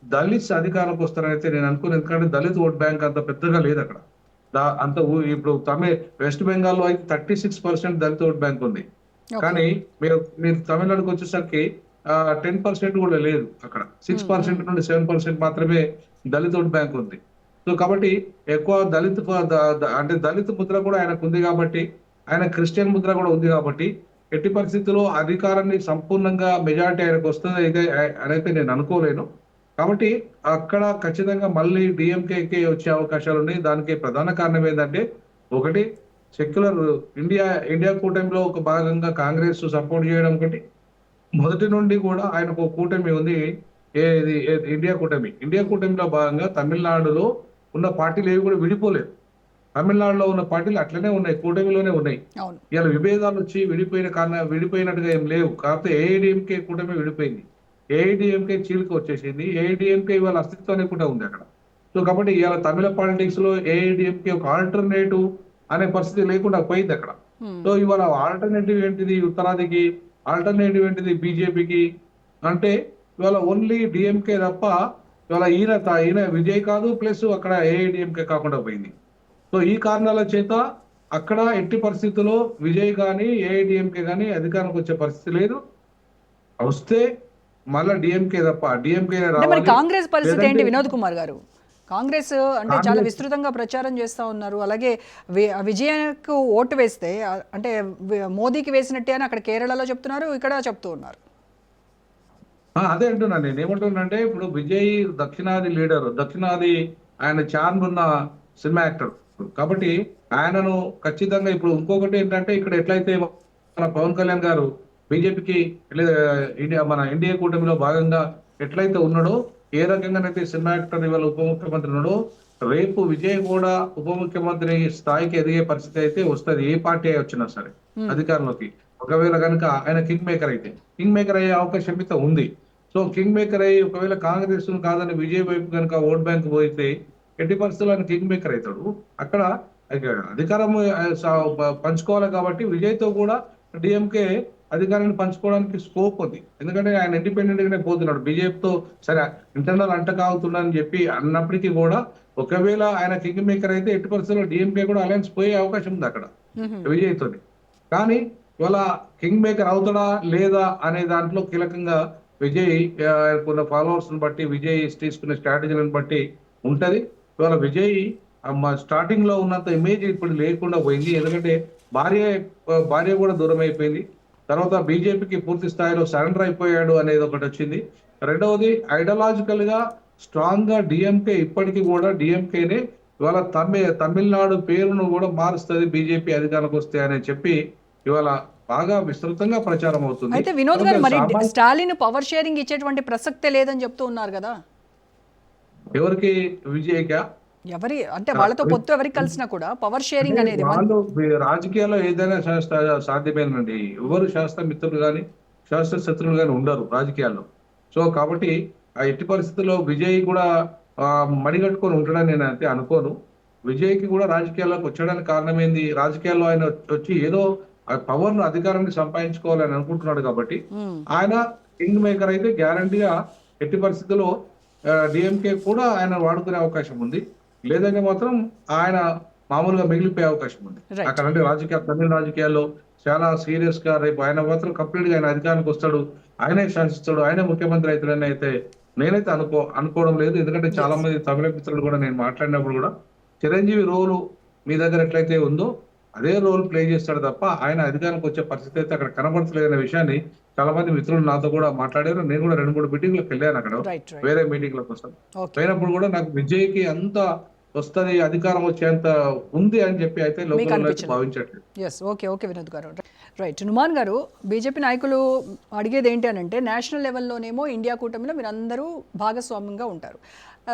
దళిత్స్ అధికారంలోకి వస్తారనైతే నేను అనుకున్నాను. ఎందుకంటే దళిత్ ఓట్ బ్యాంక్ అంత పెద్దగా లేదు అక్కడ. ఇప్పుడు వెస్ట్ బెంగాల్లో అయితే 36% దళిత ఓట్ బ్యాంక్ ఉంది. కానీ మీరు తమిళనాడుకి వచ్చేసరికి 10% కూడా లేదు అక్కడ. 6% నుండి 7% మాత్రమే దళిత ఓట్ బ్యాంక్ ఉంది. సో కాబట్టి ఎక్కువ దళిత ముద్ర కూడా ఆయనకు ఉంది కాబట్టి, ఆయన క్రిస్టియన్ ముద్ర కూడా ఉంది కాబట్టి, ఎట్టి పరిస్థితుల్లో అధికారాన్ని సంపూర్ణంగా మెజారిటీ ఆయనకు వస్తుంది అయితే నేను అనుకోలేను. కాబట్టి అక్కడ ఖచ్చితంగా మళ్ళీ డిఎంకేకి వచ్చే అవకాశాలు ఉన్నాయి. దానికి ప్రధాన కారణం ఏంటంటే, ఒకటి సెక్యులర్ ఇండియా కూటమిలో ఒక భాగంగా కాంగ్రెస్ సపోర్ట్ చేయడం ఒకటి. మొదటి నుండి కూడా ఆయనకు ఒక కూటమి ఉంది, ఇండియా కూటమిలో భాగంగా తమిళనాడులో ఉన్న పార్టీలు ఏవి కూడా విడిపోలేదు. తమిళనాడులో ఉన్న పార్టీలు అట్లనే ఉన్నాయి, కూటమిలోనే ఉన్నాయి. ఇలా విభేదాలు వచ్చి విడిపోయినట్టుగా ఏం లేవు. కాకపోతే ఏఐడిఎంకే కూటమి విడిపోయింది, ఏఐడిఎంకే చీలిక వచ్చేసింది. ఏఐడిఎంకే ఇవాళ అస్తిత్వాన్ని కూడా ఉంది అక్కడ. సో కాబట్టి ఇవాళ తమిళ పాలిటిక్స్ లో ఏఐడిఎంకే ఒక ఆల్టర్నేటివ్ అనే పరిస్థితి లేకుండా పోయింది అక్కడ. సో ఇవాళ ఆల్టర్నేటివ్ ఏంటిది ఉత్తరాదికి, ఆల్టర్నేటివ్ ఏంటిది బీజేపీకి అంటే ఇవాళ ఓన్లీ డిఎంకే తప్ప ఇవాళ ఈయన విజయ్ కాదు, ప్లస్ అక్కడ ఏఐడిఎంకే కాకుండా పోయింది. సో ఈ కారణాల చేత అక్కడ ఎట్టి పరిస్థితుల్లో విజయ్ కానీ ఏఐడిఎంకే కానీ అధికారంకి వచ్చే పరిస్థితి లేదు. వస్తే మళ్ళా డిఎంకే తప్ప డిఎంకే కాంగ్రెస్ పరిస్థితి ఏంటి వినోద్ కుమార్ గారు? కాంగ్రెస్ అంటే చాలా విస్తృతంగా ప్రచారం చేస్తా ఉన్నారు. అలాగే విజయకు ఓటు వేస్తే అంటే మోదీకి వేసినట్టే అని అక్కడ కేరళలో చెప్తున్నారు, ఇక్కడ చెప్తూ ఉన్నారు. అదే అంటున్నా నేను. ఏమంటున్నా ఇప్పుడు విజయ్ దక్షిణాది లీడర్, దక్షిణాది ఆయన ఛాన్ ఉన్న సినిమా యాక్టర్ కాబట్టి ఆయనను ఖచ్చితంగా ఇప్పుడు ఇంకొకటి ఏంటంటే, ఇక్కడ ఎట్లయితే మన పవన్ కళ్యాణ్ గారు బీజేపీకి మన ఇండియా కూటమిలో భాగంగా ఎట్లయితే ఉన్నాడో, ఏ రకంగానైతే సినిమా యాక్టర్ ఇవాళ ఉప ముఖ్యమంత్రి ఉన్నాడో, రేపు విజయ్ కూడా ఉప ముఖ్యమంత్రి స్థాయికి ఎదిగే పరిస్థితి అయితే వస్తుంది. ఏ పార్టీ వచ్చినా సరే అధికారంలోకి. ఒకవేళ కనుక ఆయన కింగ్ మేకర్ అయ్యే అవకాశం అయితే ఉంది. సో కింగ్ మేకర్ అయ్యి ఒకవేళ కాంగ్రెస్ కాదని విజయ్ వైపు కనుక ఓట్ బ్యాంక్ పోయితే ఎట్టి పరిస్థితుల్లో ఆయన కింగ్ మేకర్ అవుతాడు. అక్కడ అధికారం పంచుకోవాలి కాబట్టి విజయ్తో కూడా డిఎంకే అధికారాన్ని పంచుకోవడానికి స్కోప్ ఉంది. ఎందుకంటే ఆయన ఇండిపెండెంట్ గానే పోతున్నాడు. బీజేపీతో సరే ఇంటర్నల్ అంటకాగుతున్నాడని చెప్పి అన్నప్పటికీ కూడా ఒకవేళ ఆయన కింగ్ మేకర్ అయితే ఎట్టి పరిస్థితుల్లో డిఎంకే కూడా అలయన్స్ పోయే అవకాశం ఉంది అక్కడ విజయ్తో. కానీ ఇవాళ కింగ్ మేకర్ అవుతాడా లేదా అనే దాంట్లో కీలకంగా విజయ్ ఉన్న ఫాలోవర్స్ బట్టి, విజయ్ తీసుకునే స్ట్రాటజీలను బట్టి ఉంటది. ఇవాళ విజయ్ స్టార్టింగ్ లో ఉన్నంత ఇమేజ్ ఇప్పుడు లేకుండా పోయింది. ఎందుకంటే భార్య కూడా దూరం అయిపోయింది. తర్వాత బీజేపీకి పూర్తి స్థాయిలో సరెండర్ అయిపోయాడు అనేది ఒకటి వచ్చింది. రెండవది ఐడియాలజికల్ గా స్ట్రాంగ్ గా డిఎంకే ఇప్పటికీ కూడా డిఎంకేనే ఇవాళ తమిళనాడు పేరును కూడా మారుస్తుంది బీజేపీ అధికారంలోకి వస్తే అని చెప్పి ఇవాళ బాగా విస్తృతంగా ప్రచారం అవుతుంది. అయితే వినోద్ గారు, మరి సామాన్య స్టాలిన్ పవర్ షేరింగ్ ఇచ్చేటువంటి ప్రసక్తే లేదని చెప్తూ ఉన్నారు కదా. ఎవరికి విజయ్గా ఎవరి అంటే వాళ్ళతో పొత్తు ఎవరికి కలిసినా కూడా పవర్ షేరింగ్ అనేది వాళ్ళు రాజకీయాల్లో ఏదైనా సాధ్యమేనండి. ఎవరు శాస్త్ర మిత్రులు కానీ శాస్త్ర శత్రువులు కానీ ఉండరు రాజకీయాల్లో. సో కాబట్టి ఆ ఎట్టి పరిస్థితుల్లో విజయ్ కూడా మడిగట్టుకొని ఉంటాడని నేను అయితే అనుకోను. విజయ్కి కూడా రాజకీయాల్లోకి వచ్చడానికి కారణం ఏంది? రాజకీయాల్లో ఆయన వచ్చి ఏదో పవర్ ను అధికారాన్ని సంపాదించుకోవాలని అనుకుంటున్నాడు కాబట్టి ఆయన కింగ్ మేకర్ అయితే గ్యారంటీగా ఎట్టి పరిస్థితుల్లో డిఎంకే కూడా ఆయన వాడుకునే అవకాశం ఉంది. లేదంటే మాత్రం ఆయన మామూలుగా మిగిలిపోయే అవకాశం ఉంది. Right. అక్కడ అంటే తమిళ రాజకీయాల్లో చాలా సీరియస్ గా రేపు ఆయన మాత్రం కంప్లీట్ గా ఆయన అధికారానికి వస్తాడు, ఆయనే శాసిస్తాడు, ఆయనే ముఖ్యమంత్రి అవుతాడని అయితే నేనైతే అనుకోవడం లేదు. ఎందుకంటే చాలా మంది తమిళ మిత్రులు కూడా నేను మాట్లాడినప్పుడు కూడా చిరంజీవి రోలు మీ దగ్గర ఎట్లయితే ఉందో అదే రోల్ ప్లే చేస్తాడు తప్ప ఆయన అధికారానికి వచ్చే పరిస్థితి అయితే అక్కడ కనబడతలేదనే విషయాన్ని చాలా మంది మిత్రులు నాతో కూడా మాట్లాడారు. నేను కూడా 2-3 మీటింగ్లకు వెళ్ళాను అక్కడ, రైట్ రైట్ వేరే మీటింగ్ల కోసం. ఓకే. పోయినప్పుడు కూడా నాకు విజయ్కి అంత వస్తుంది, అధికారం వచ్చేంత ఉంది అని చెప్పి అయితే లోకల్ అనిపించలేదు. భావించట్లేదు. ఎస్, ఓకే ఓకే వినోద్ గారు. రైట్. నుమాన్ గారు, బీజేపీ నాయకులు అడిగేది ఏంటి అని అంటే, నేషనల్ లెవెల్లోనేమో ఇండియా కూటమిలో మీరు అందరూ భాగస్వామ్యంగా ఉంటారు.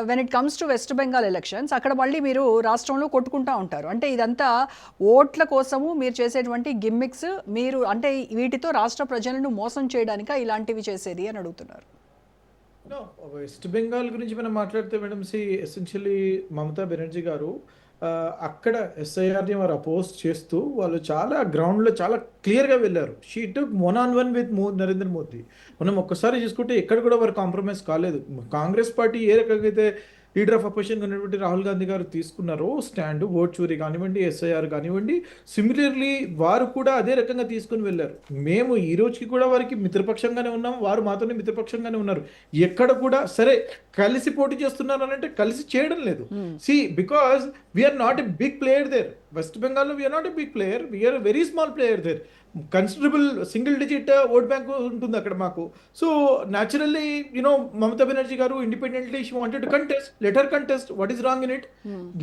When it comes to west Bengal elections, అక్కడ మళ్ళీ మీరు రాష్ట్రంలో కొట్టుకుంటా ఉంటారు. అంటే ఇదంతా ఓట్ల కోసము మీరు చేసేటువంటి గిమ్మిక్స్, మీరు అంటే వీటితో రాష్ట్ర ప్రజలను మోసం చేయడానిక ఇలాంటివి చేసేది అని అడుగుతున్నారు. వెస్ట్ బెంగాల్ గురించి మనం మాట్లాడితే మేడం, ఎసెన్షియలీ మమతా బెనర్జీ గారు అక్కడ ఎస్ఐఆర్ని వారు అపోజ్ చేస్తూ వాళ్ళు చాలా గ్రౌండ్లో చాలా క్లియర్గా వెళ్ళారు. She took 1-on-1 with Narendra Modi. మనం ఒక్కసారి చూసుకుంటే ఎక్కడ కూడా వారు కాంప్రమైజ్ కాలేదు. కాంగ్రెస్ పార్టీ ఏ రకంగా అయితే లీడర్ ఆఫ్ అపోజిషన్ ఉన్నటువంటి రాహుల్ గాంధీ గారు తీసుకున్నారో స్టాండ్, ఓట్ చూరి కానివ్వండి, ఎస్ఐఆర్ కానివ్వండి, సిమిలర్లీ వారు కూడా అదే రకంగా తీసుకుని వెళ్ళారు. మేము ఈ రోజుకి కూడా వారికి మిత్రపక్షంగానే ఉన్నాం, వారు మాతోనే మిత్రపక్షంగానే ఉన్నారు. ఎక్కడ కూడా సరే కలిసి పోటీ చేస్తున్నారు అని అంటే కలిసి చేయడం లేదు. Because we are not a big player there. West బెంగాల్లో we are not a big player, we are very small player there. Considerable single digit vote bank ఉంటుంది అక్కడ మాకు. సో న్యాచురల్లీ మమతా బెనర్జీ గారు independently she wanted to contest. Let her contest. What is wrong in it?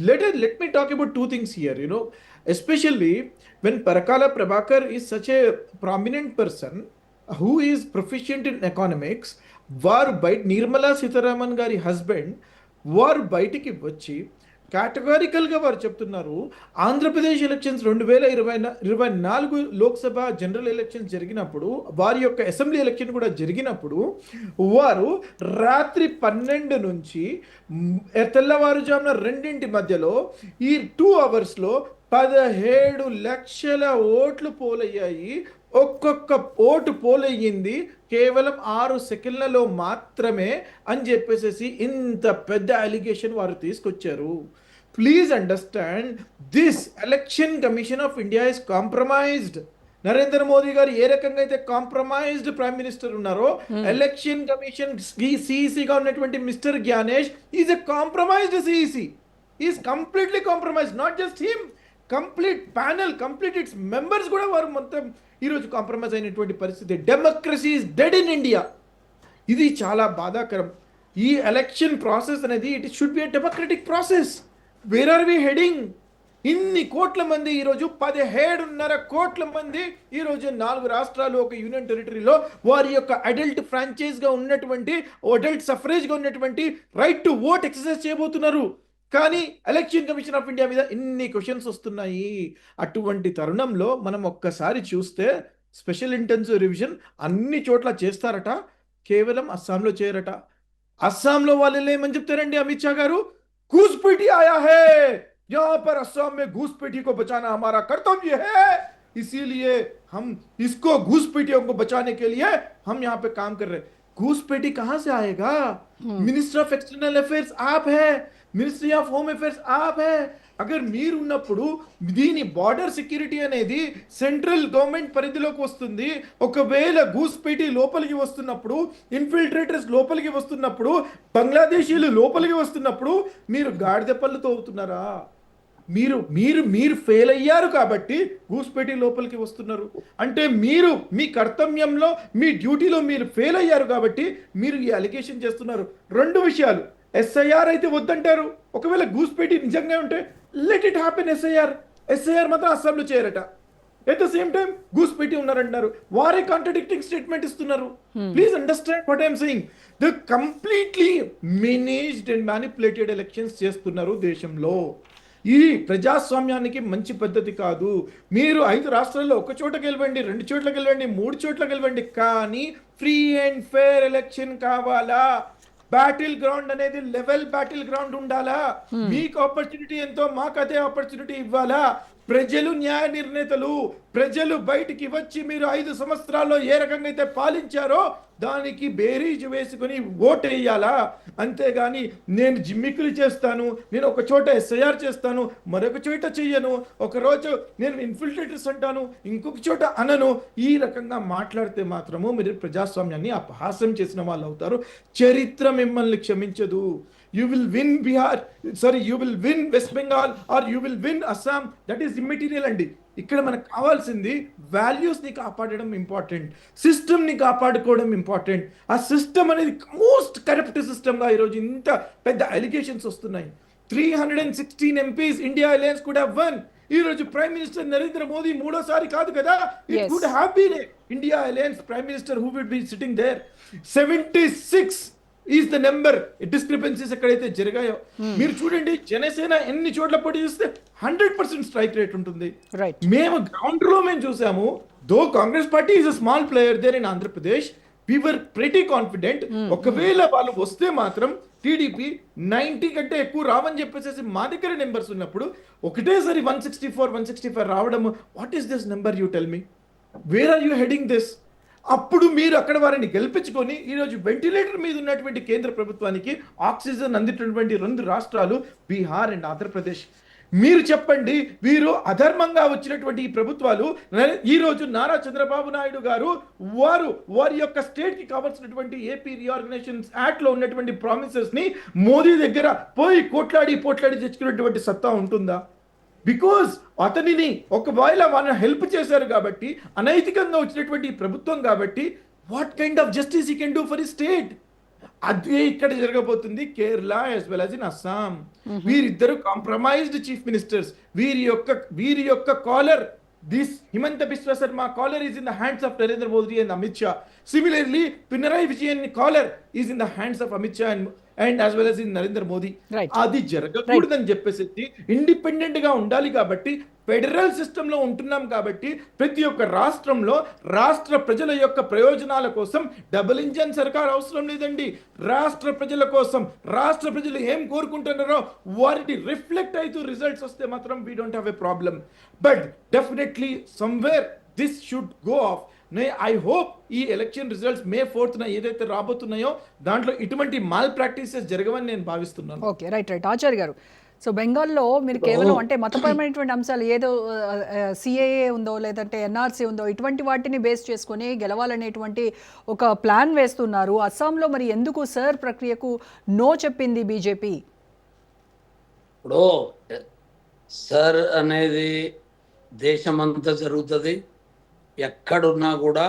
Let me talk about 2 things here. Especially when Parakala Prabhakar is such a prominent person who is proficient in economics, వారు బయట నిర్మలా సీతారామన్ గారి husband వారు బయటికి వచ్చి కేటగారికల్గా వారు చెప్తున్నారు, Andhra Pradesh elections 2024 Lok Sabha general elections జరిగినప్పుడు, వారి యొక్క అసెంబ్లీ ఎలక్షన్ కూడా జరిగినప్పుడు, వారు రాత్రి 12 నుంచి తెల్లవారుజామున 2 మధ్యలో ఈ 2 అవర్స్లో 17 లక్షల ఓట్లు పోలయ్యాయి. ఒక్కొక్క ఓటు పోలయ్యింది కేవలం 6 సెకండ్లలో మాత్రమే అని చెప్పేసి ఇంత పెద్ద అలిగేషన్ వారు తీసుకొచ్చారు. Please understand this. Election commission of India is compromised. Narendra Modi garu ఏ రకంగా అయితే కాంప్రమైజ్డ్ ప్రైమ్ మినిస్టర్ ఉన్నారో, ఎలక్షన్ కమిషన్ సిఇసిగా ఉన్నటువంటి mister Gyanesh is a compromised CEC. Is completely compromised. Not just him, complete panel, complete its members కూడా వారు మొత్తం ఈరోజు కాంప్రమైజ్ అయినటువంటి పరిస్థితి. Democracy is dead in India. ఇది చాలా బాధాకరం. ఈ ఎలక్షన్ ప్రాసెస్ అనేది it should be a democratic process. Where are we heading? ఇన్ని కోట్ల మంది ఈరోజు 17.5 కోట్ల మంది ఈరోజు 4 రాష్ట్రాలు, ఒక యూనియన్ టెరిటరీలో వారి యొక్క అడల్ట్ ఫ్రాంచైజ్గా ఉన్నటువంటి, అడల్ట్ సఫరేజ్గా ఉన్నటువంటి రైట్ టు ఓట్ ఎక్సర్సైజ్ చేయబోతున్నారు. కానీ ఎలక్షన్ కమిషన్ ఆఫ్ ఇండియా మీద ఇన్ని క్వశ్చన్స్ వస్తున్నాయి. అటువంటి తరుణంలో మనం ఒక్కసారి చూస్తే స్పెషల్ ఇంటెన్సివ్ రివిజన్ అన్ని చోట్ల చేస్తారట, కేవలం అస్సాంలో చేయరట. అస్సాంలో వాళ్ళు ఏమని చెప్తారండి అమిత్ షా గారు? घूसपैठी आया है, यहाँ पर असम में घूसपैठी को बचाना हमारा कर्तव्य है, इसीलिए हम इसको घूसपैठियों को बचाने के लिए हम यहाँ पे काम कर रहे हैं. घूसपैठी कहां से आएगा? मिनिस्टर ऑफ एक्सटर्नल अफेयर्स आप है, మినిస్ట్రీ ఆఫ్ హోమ్ అఫేర్స్ ఆప్ హై. అగర్ మీరు ఉన్నప్పుడు దీని బార్డర్ సెక్యూరిటీ అనేది సెంట్రల్ గవర్నమెంట్ పరిధిలోకి వస్తుంది. ఒకవేళ గూస్పేటి లోపలికి వస్తున్నప్పుడు, ఇన్ఫిల్ట్రేటర్స్ లోపలికి వస్తున్నప్పుడు, బంగ్లాదేశీలు లోపలికి వస్తున్నప్పుడు మీరు గాడిద పళ్ళుతో అవుతున్నారా? మీరు ఫెయిల్ అయ్యారు కాబట్టి గూస్పేటి లోపలికి వస్తున్నారు. అంటే మీరు మీ కర్తవ్యంలో, మీ డ్యూటీలో మీరు ఫెయిల్ అయ్యారు కాబట్టి మీరు ఈ అలిగేషన్ చేస్తున్నారు. 2 విషయాలు. ఎస్ఐఆర్ అయితే వద్దంటారు. ఒకవేళ గూస్పేటి నిజంగా ఉంటే లెట్ ఇట్ హ్యాపెన్. ఎస్ఐఆర్ మాత్రం అస్సాంలో చేయరట. ఎట్ ద సేమ్ టైం గూస్ పెట్టి ఉన్నారంటున్నారు. వారే కాంట్రడిక్టింగ్ స్టేట్మెంట్ ఇస్తున్నారు. Please understand what I'm saying. The completely managed and manipulated elections చేస్తున్నారు దేశంలో. ఈ ప్రజాస్వామ్యానికి మంచి పద్ధతి కాదు. మీరు 5 రాష్ట్రాల్లో ఒక చోట గెలవండి, 2 చోట్ల గెలవండి, 3 చోట్ల గెలవండి, కానీ ఫ్రీ అండ్ ఫేర్ ఎలక్షన్ కావాలా. బ్యాటిల్ గ్రౌండ్ అనేది లెవెల్ బ్యాటిల్ గ్రౌండ్ ఉండాలా. మీకు ఆపర్చునిటీ ఎంతో మాకు అదే ఆపర్చునిటీ ఇవ్వాలా. ప్రజలు న్యాయ నిర్ణేతలు. ప్రజలు బయటికి వచ్చి మీరు 5 సంవత్సరాల్లో ఏ రకంగా అయితే పాలించారో దానికి బేరీజు వేసుకుని ఓటు వేయాలా. అంతేగాని నేను జిమ్మికులు చేస్తాను, నేను ఒక చోట ఎస్ఐఆర్ చేస్తాను, మరొక చోట చెయ్యను, ఒకరోజు నేను ఇన్ఫిల్ట్రేటర్స్ అంటాను, ఇంకొక చోట అనను, ఈ రకంగా మాట్లాడితే మాత్రము మీరు ప్రజాస్వామ్యాన్ని అపహాస్యం చేసిన వాళ్ళు అవుతారు. చరిత్ర మిమ్మల్ని క్షమించదు. You will win Bihar, sorry, you will win West Bengal or you will win Assam. That is immaterial అండి. ఇక్కడ మనకు కావాల్సింది వాల్యూస్ని కాపాడడం ఇంపార్టెంట్, సిస్టమ్ని కాపాడుకోవడం ఇంపార్టెంట్. ఆ సిస్టమ్ అనేది మోస్ట్ కరప్ట్ సిస్టమ్గా ఈరోజు ఇంత పెద్ద అలిగేషన్స్ వస్తున్నాయి. 316 MPs India alliance could have won. ఈ రోజు ప్రైమ్ మినిస్టర్ నరేంద్ర మోదీ మూడోసారి కాదు కదా, it Yes. Could have been India alliance prime minister who would be sitting there. 76 is the number. Discrepancies ఎక్కడైతే జరిగాయో మీరు చూడండి. జనసేన ఎన్ని చోట్ల పోటీ చేస్తే 100% స్ట్రైక్ రేట్ ఉంటుంది. రైట్. మేము గ్రౌండ్ లో మేము చూసాము. Though Congress party is a small player there in Andhra Pradesh, we were pretty confident. ఒకవేళ వాళ్ళు వస్తే మాత్రం టీడీపీ 90 కంటే ఎక్కువ రావని చెప్పేసి మా దగ్గర నెంబర్స్ ఉన్నప్పుడు ఒకటేసారి 164, 165 రావడం, what is this number? You tell me, where are you heading this? అప్పుడు మీరు అక్కడ వారిని గెలిపించుకొని ఈరోజు వెంటిలేటర్ మీద ఉన్నటువంటి కేంద్ర ప్రభుత్వానికి ఆక్సిజన్ అందినటువంటి 2 రాష్ట్రాలు బీహార్ అండ్ ఆంధ్రప్రదేశ్. మీరు చెప్పండి, వీరు అధర్మంగా వచ్చినటువంటి ఈ ప్రభుత్వాలు ఈ రోజు నారా చంద్రబాబు నాయుడు గారు వారి యొక్క స్టేట్ కి కావాల్సినటువంటి ఏపీ రీఆర్గనైజేషన్ యాక్ట్ లో ఉన్నటువంటి ప్రామిసెస్ ని మోదీ దగ్గర పోయి పోట్లాడి తెచ్చుకున్నటువంటి సత్తా ఉంటుందా? బికాజ్ అతనిని ఒకవేళ వాళ్ళని హెల్ప్ చేశారు కాబట్టి, అనైతికంగా వచ్చినటువంటి ప్రభుత్వం కాబట్టి, what kind of justice he can do for ఈ స్టేట్? అదే ఇక్కడ జరగబోతుంది Kerala as well as in Assam. వీరిద్దరు కాంప్రమైజ్డ్ చీఫ్ మినిస్టర్స్. వీరి యొక్క collar, this Himanta Biswa Sarma collar is in the hands of Narendra Modi and Amit Shah. Similarly Pinarayi Vijayan collar is in the hands of Amit Shah and as well as in Narendra Modi. Right. అది జరగకూడదని చెప్పేసి ఇండిపెండెంట్ గా ఉండాలి కాబట్టి, ఫెడరల్ సిస్టమ్ లో ఉంటున్నాం కాబట్టి, ప్రతి ఒక్క రాష్ట్రంలో రాష్ట్ర ప్రజల యొక్క ప్రయోజనాల కోసం డబుల్ ఇంజన్ సర్కార్ అవసరం లేదండి. రాష్ట్ర ప్రజల కోసం రాష్ట్ర ప్రజలు ఏం కోరుకుంటున్నారో వారిని రిఫ్లెక్ట్ అవుతూ రిజల్ట్స్ వస్తే మాత్రం we don't have a problem. But definitely somewhere this should go of. I hope ఈ ఎలక్షన్ రిజల్ట్స్ May 4th ఏదైతే రాబోతున్నాయో దాంట్లో ఇటువంటి మాల్ ప్రాక్టీసెస్ జరగవని నేను భావిస్తున్నాను. Okay, right. ఆచార్య గారు, సో బెంగాల్లో మీరు కేవలం అంటే మతపరమైనటువంటి అంశాలు ఏదో సిఏఏ ఉందో లేదంటే ఎన్ఆర్సీ ఉందో ఇటువంటి వాటిని బేస్ చేసుకొని గెలవాలనేటువంటి ఒక ప్లాన్ వేస్తున్నారు. అస్సాంలో మరి ఎందుకు సర్ ప్రక్రియకు నో చెప్పింది బీజేపీ? ఇప్పుడు సార్ అనేది దేశమంతా జరుగుతుంది. ఎక్కడున్నా కూడా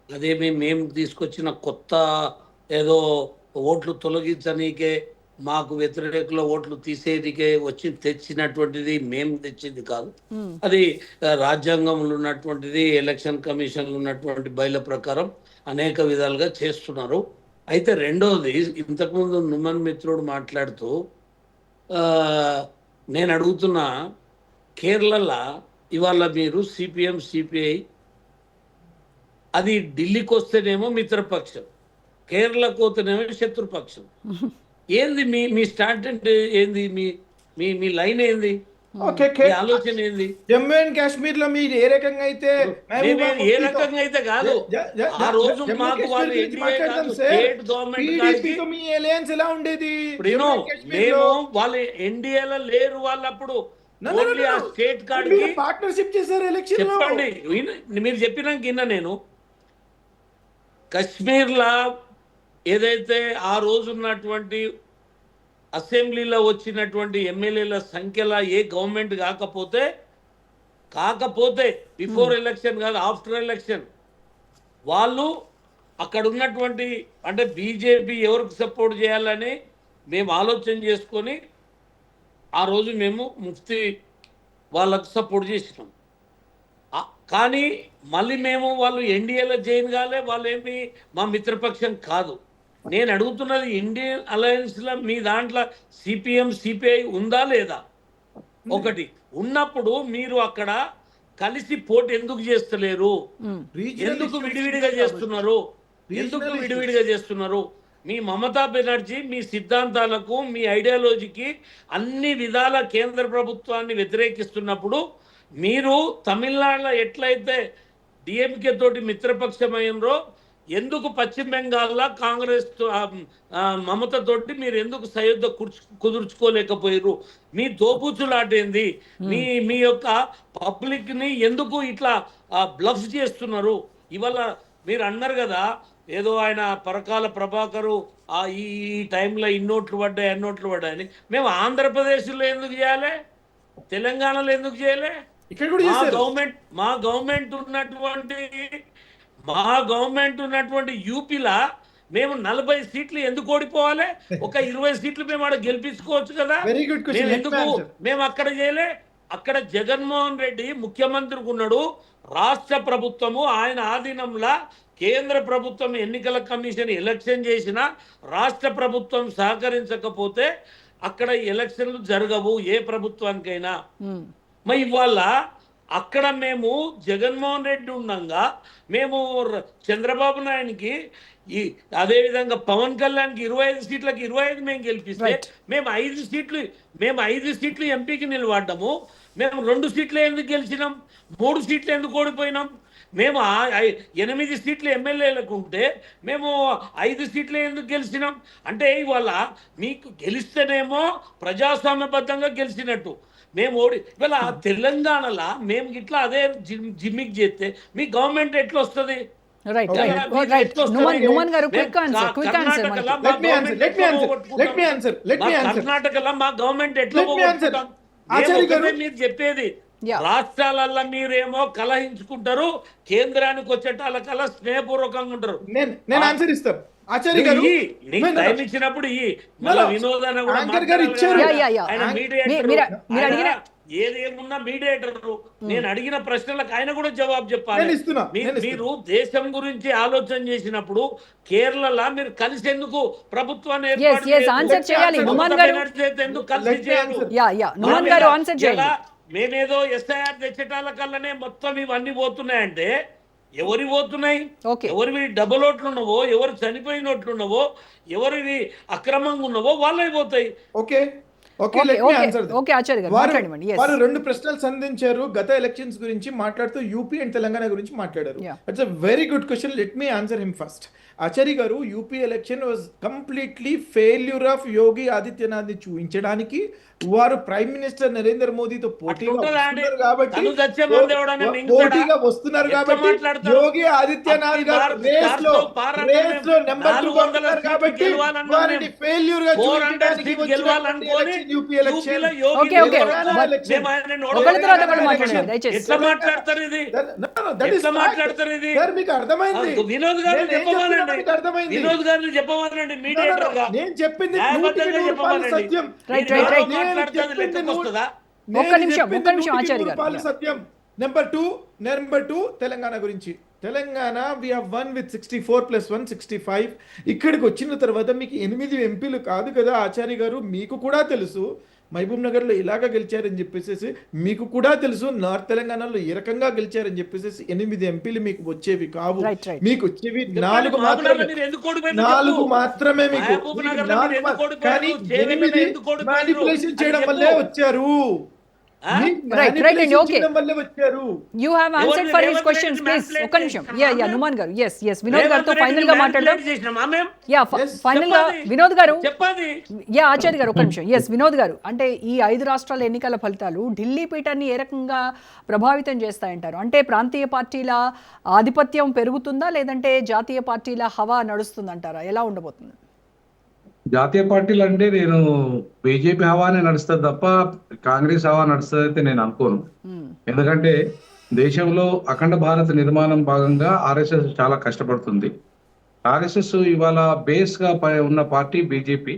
అదేమి మేము తీసుకొచ్చిన కొత్త ఏదో ఓట్లు తొలగించనీకే, మాకు వ్యతిరేకుల ఓట్లు తీసేదికే వచ్చి తెచ్చినటువంటిది మేము తెచ్చింది కాదు. అది రాజ్యాంగంలో ఉన్నటువంటిది, ఎలక్షన్ కమిషన్లో ఉన్నటువంటి బయల ప్రకారం అనేక విధాలుగా చేస్తున్నారు. అయితే రెండోది, ఇంతకుముందు నుమన్ మిత్రుడు మాట్లాడుతూ నేను అడుగుతున్నా, కేరళలో ఇవాళ మీరు సిపిఎం సిపిఐ అది ఢిల్లీకి వస్తేనేమో మిత్రపక్షం, కేరళకు పోతేనేమో శత్రుపక్షం. ఏంది మీ స్టాండ్ అంటే ఏంది? మీ లైన్ ఏంది? మీ ఆలోచన ఏంది? జమ్మూ అండ్ కాశ్మీర్ లో మీరు ఏ రకంగా అయితే ఏ రకంగా అయితే కాదు, ఆ రోజు మాకు వాళ్ళు స్టేట్ గవర్నమెంట్ మీ అలయన్స్ ఎలా ఉండేది? మేము వాళ్ళు ఎన్డీఏలో లేరు. వాళ్ళు అప్పుడు ఆ స్టేట్ కార్డ్ పార్ట్నర్షిప్ చేశారు ఎలక్షన్. చెప్పండి, మీరు చెప్పినాక విన్నా నేను. కశ్మీర్లో ఏదైతే ఆ రోజు ఉన్నటువంటి అసెంబ్లీలో వచ్చినటువంటి ఎమ్మెల్యేల సంఖ్యలో ఏ గవర్నమెంట్ కాకపోతే బిఫోర్ ఎలక్షన్ కాదు, ఆఫ్టర్ ఎలక్షన్ వాళ్ళు అక్కడ ఉన్నటువంటి అంటే బీజేపీ ఎవరికి సపోర్ట్ చేయాలని మేము ఆలోచన చేసుకొని ఆ రోజు మేము ముఫ్తీ వాళ్ళకు సపోర్ట్ చేసినాం. కానీ మళ్ళీ మేము వాళ్ళు ఎన్డీఏలో జాయిన్ కాలే, వాళ్ళు ఏమి మా మిత్రపక్షం కాదు. నేను అడుగుతున్నది ఇండియన్ అలయన్స్లో మీ దాంట్లో సిపిఎం సిపిఐ ఉందా లేదా? ఒకటి ఉన్నప్పుడు మీరు అక్కడ కలిసి పోటీ ఎందుకు చేస్తలేరు? ఎందుకు విడివిడిగా చేస్తున్నారు? ఎందుకు విడివిడిగా చేస్తున్నారు? మీ మమతా బెనర్జీ మీ సిద్ధాంతాలకు మీ ఐడియాలజీకి అన్ని విధాల కేంద్ర ప్రభుత్వాన్ని వ్యతిరేకిస్తున్నప్పుడు మీరు తమిళనాడులో ఎట్లయితే డిఎంకే తోటి మిత్రపక్షమైనరో ఎందుకు పశ్చిమ బెంగాల్లో కాంగ్రెస్ మమత తోటి మీరు ఎందుకు సయోధ్య కుదుర్చుకోలేకపోయారు? మీ దోబూచులాటేంది? మీ యొక్క పబ్లిక్ని ఎందుకు ఇట్లా బ్లఫ్ చేస్తున్నారు? ఇవాళ మీరు అన్నారు కదా ఏదో ఆయన పరకాల ప్రభాకరు ఈ టైంలో ఇన్నోట్లు పడ్డాయి అన్నోట్లు పడ్డాయని. మేము ఆంధ్రప్రదేశ్లో ఎందుకు చేయాలి? తెలంగాణలో ఎందుకు చేయలే? ఇక్కడ కూడా మా గవర్నమెంట్ ఉన్నటువంటి యూపీలా మేము 40 సీట్లు ఎందుకు ఓడిపోవాలి? ఒక 20 సీట్లు మేము ఆడ గెలిపించుకోవచ్చు కదా. Very good question. ఎందుకు మేము అక్కడ చేయలే? అక్కడ జగన్మోహన్ రెడ్డి ముఖ్యమంత్రికి ఉన్నాడు, రాష్ట్ర ప్రభుత్వము ఆయన ఆధీనంలో కేంద్ర ప్రభుత్వం ఎన్నికల కమిషన్ ఎలక్షన్ చేసిన రాష్ట్ర ప్రభుత్వం సహకరించకపోతే అక్కడ ఎలక్షన్లు జరగవు ఏ ప్రభుత్వానికైనా. మరి ఇవాళ అక్కడ మేము జగన్మోహన్ రెడ్డి ఉండగా మేము చంద్రబాబు నాయుడికి అదేవిధంగా పవన్ కళ్యాణ్కి 25 సీట్లకి 25 మేము గెలిపిస్తే మేము 5 సీట్లు ఎంపీకి నిలబడ్డాము. మేము 2 సీట్లు ఎందుకు గెలిచినాం? 3 సీట్లు ఎందుకు ఓడిపోయినాం? మేము 8 సీట్లు ఎమ్మెల్యేలకు ఉంటే మేము 5 సీట్లు ఎందుకు గెలిచినాం? అంటే ఇవాళ మీకు గెలిస్తేనేమో ప్రజాస్వామ్యబద్ధంగా గెలిచినట్టు మేము ఇవాళ తెలంగాణలో మేము ఇట్లా అదే జిమ్మిక్ చేస్తే మీ గవర్నమెంట్ ఎట్లా వస్తుంది? కర్ణాటకలో మా గవర్నమెంట్ ఎట్లా పోగొట్టుకుంటాం? మీరు చెప్పేది రాష్ట్రాలల్లో మీరేమో కలహించుకుంటారు, కేంద్రానికి వచ్చేటాల స్నేహపూర్వకంగా ఉంటారు. నేను ఆన్సర్ ఇస్తాను ఆచార్య గారు. టైం ఇచ్చినప్పుడు వినోదాన్ని ఏదేమున్నా మీడియేటర్ నేను అడిగిన ప్రశ్నలకు ఆయన కూడా జవాబు చెప్పాలి. మీరు దేశం గురించి ఆలోచన చేసినప్పుడు కేరళలో మీరు కలిసి ఎందుకు ప్రభుత్వాన్ని ఎందుకు కలిసి చేయాలి? మేమేదో ఎస్ఐఆర్ తెచ్చటాల కల్లానే మొత్తం ఇవన్నీ పోతున్నాయంటే ఎవరి పోతున్నాయి? ఎవరివి డబుల్ ఓట్లు ఉన్నవో, ఎవరు చనిపోయినట్లున్నవో, ఎవరివి అక్రమంగా ఉన్నవో వాళ్ళవి పోతాయి. వారు 2 ప్రశ్నలు సంధించారు. గత ఎలక్షన్స్ గురించి మాట్లాడుతూ యూపీ అండ్ తెలంగాణ గురించి మాట్లాడారు. It's a very good question. Let me answer him first. Acharya గారు, UP election was completely failure of Yogi Adityanath ని చూపించడానికి వారు ప్రైమ్ మినిస్టర్ నరేంద్ర మోదీతో పోటీగా వస్తున్నారు కాబట్టి యోగి ఆదిత్యనాథ్ గారు రేస్ లో నెంబర్ 2 వస్తున్నారు కాబట్టి వారిని ఫెయిల్యూర్ గా చూపించడానికి యూపీ ఎలక్షన్. మీకు అర్థమైంది? వినోద్ గారిని చెప్పమనండి మీడియేటర్ గా. నేను చెప్పింది సత్యం. సత్యం. నెంబర్ 2 తెలంగాణ గురించి. Telangana we have won with 64+1 65. ఇక్కడికి వచ్చిన తర్వాత మీకు 8 ఎంపీలు కాదు కదా ఆచార్య గారు. మీకు కూడా తెలుసు మహబూబ్ నగర్ లో ఇలాగా గెలిచారని చెప్పేసి, మీకు కూడా తెలుసు నార్త్ తెలంగాణలో ఏ రకంగా గెలిచారని చెప్పేసి 8 ఎంపీలు మీకు వచ్చేవి కావు. మీకు వచ్చేవి 4 మాత్రమే. మీకు కానీ 8 మానిపులేషన్ చేయడం వల్లే వచ్చారు. You have answered for his questions, please. ఒక్క నిమిషం. నుమాన్ గారు, వినోద్ గారితో ఫైనల్ గా మాట్లాడదాం. ఫైనల్ గా వినోద్ గారు, ఆచార్య గారు ఒక్క నిమిషం. వినోద్ గారు, అంటే ఈ 5 రాష్ట్రాల ఎన్నికల ఫలితాలు ఢిల్లీ పీఠాన్ని ఏ రకంగా ప్రభావితం చేస్తాయంటారు? అంటే ప్రాంతీయ పార్టీల ఆధిపత్యం పెరుగుతుందా, లేదంటే జాతీయ పార్టీల హవా నడుస్తుందంటారా? ఎలా ఉండబోతుంది? జాతీయ పార్టీలు అంటే నేను బీజేపీ హవానే నడుస్తుంది తప్ప కాంగ్రెస్ హవా నడుస్తుంది అయితే నేను అనుకోను. ఎందుకంటే దేశంలో అఖండ భారత నిర్మాణం భాగంగా ఆర్ఎస్ఎస్ చాలా కష్టపడుతుంది. ఆర్ఎస్ఎస్ ఇవాళ బేస్ గా ఉన్న పార్టీ బీజేపీ.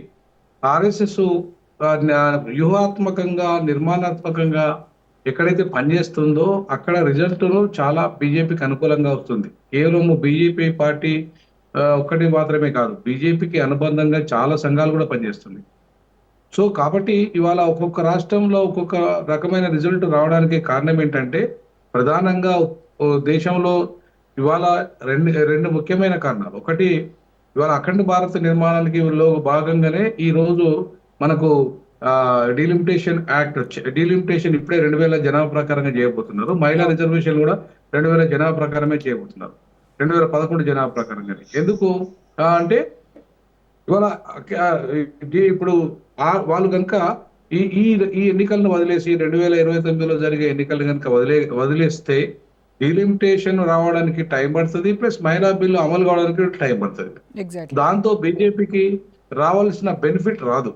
ఆర్ఎస్ఎస్ వ్యూహాత్మకంగా నిర్మాణాత్మకంగా ఎక్కడైతే పనిచేస్తుందో అక్కడ రిజల్ట్ చాలా బీజేపీకి అనుకూలంగా వస్తుంది. కేవలం బీజేపీ పార్టీ ఒక్కటి మాత్రమే కాదు, బీజేపీకి అనుబంధంగా చాలా సంఘాలు కూడా పనిచేస్తుంది. సో కాబట్టి ఇవాళ ఒక్కొక్క రాష్ట్రంలో ఒక్కొక్క రకమైన రిజల్ట్ రావడానికి కారణం ఏంటంటే, ప్రధానంగా దేశంలో ఇవాళ రెండు ముఖ్యమైన కారణాలు. ఒకటి, ఇవాళ అఖండ భారత నిర్మాణానికి భాగంగానే ఈ రోజు మనకు డీలిమిటేషన్ యాక్ట్ డీలిమిటేషన్ ఇప్పుడే 2000 జనాభా ప్రకారంగా చేయబోతున్నారు. మహిళా రిజర్వేషన్ కూడా 2000 జనాభా ప్రకారమే చేయబోతున్నారు, 2011 జనాభా ప్రకారంగా. ఎందుకు అంటే ఇవాళ ఇప్పుడు వాళ్ళు కనుక ఈ ఈ ఈ ఎన్నికలను వదిలేసి 2029లో జరిగే ఎన్నికలు కనుక వదిలేస్తే డీలిమిటేషన్ రావడానికి టైం పడుతుంది, ప్లస్ మహిళా బిల్లు అమలు కావడానికి టైం పడుతుంది. దాంతో బీజేపీకి రావాల్సిన బెనిఫిట్ రాదు.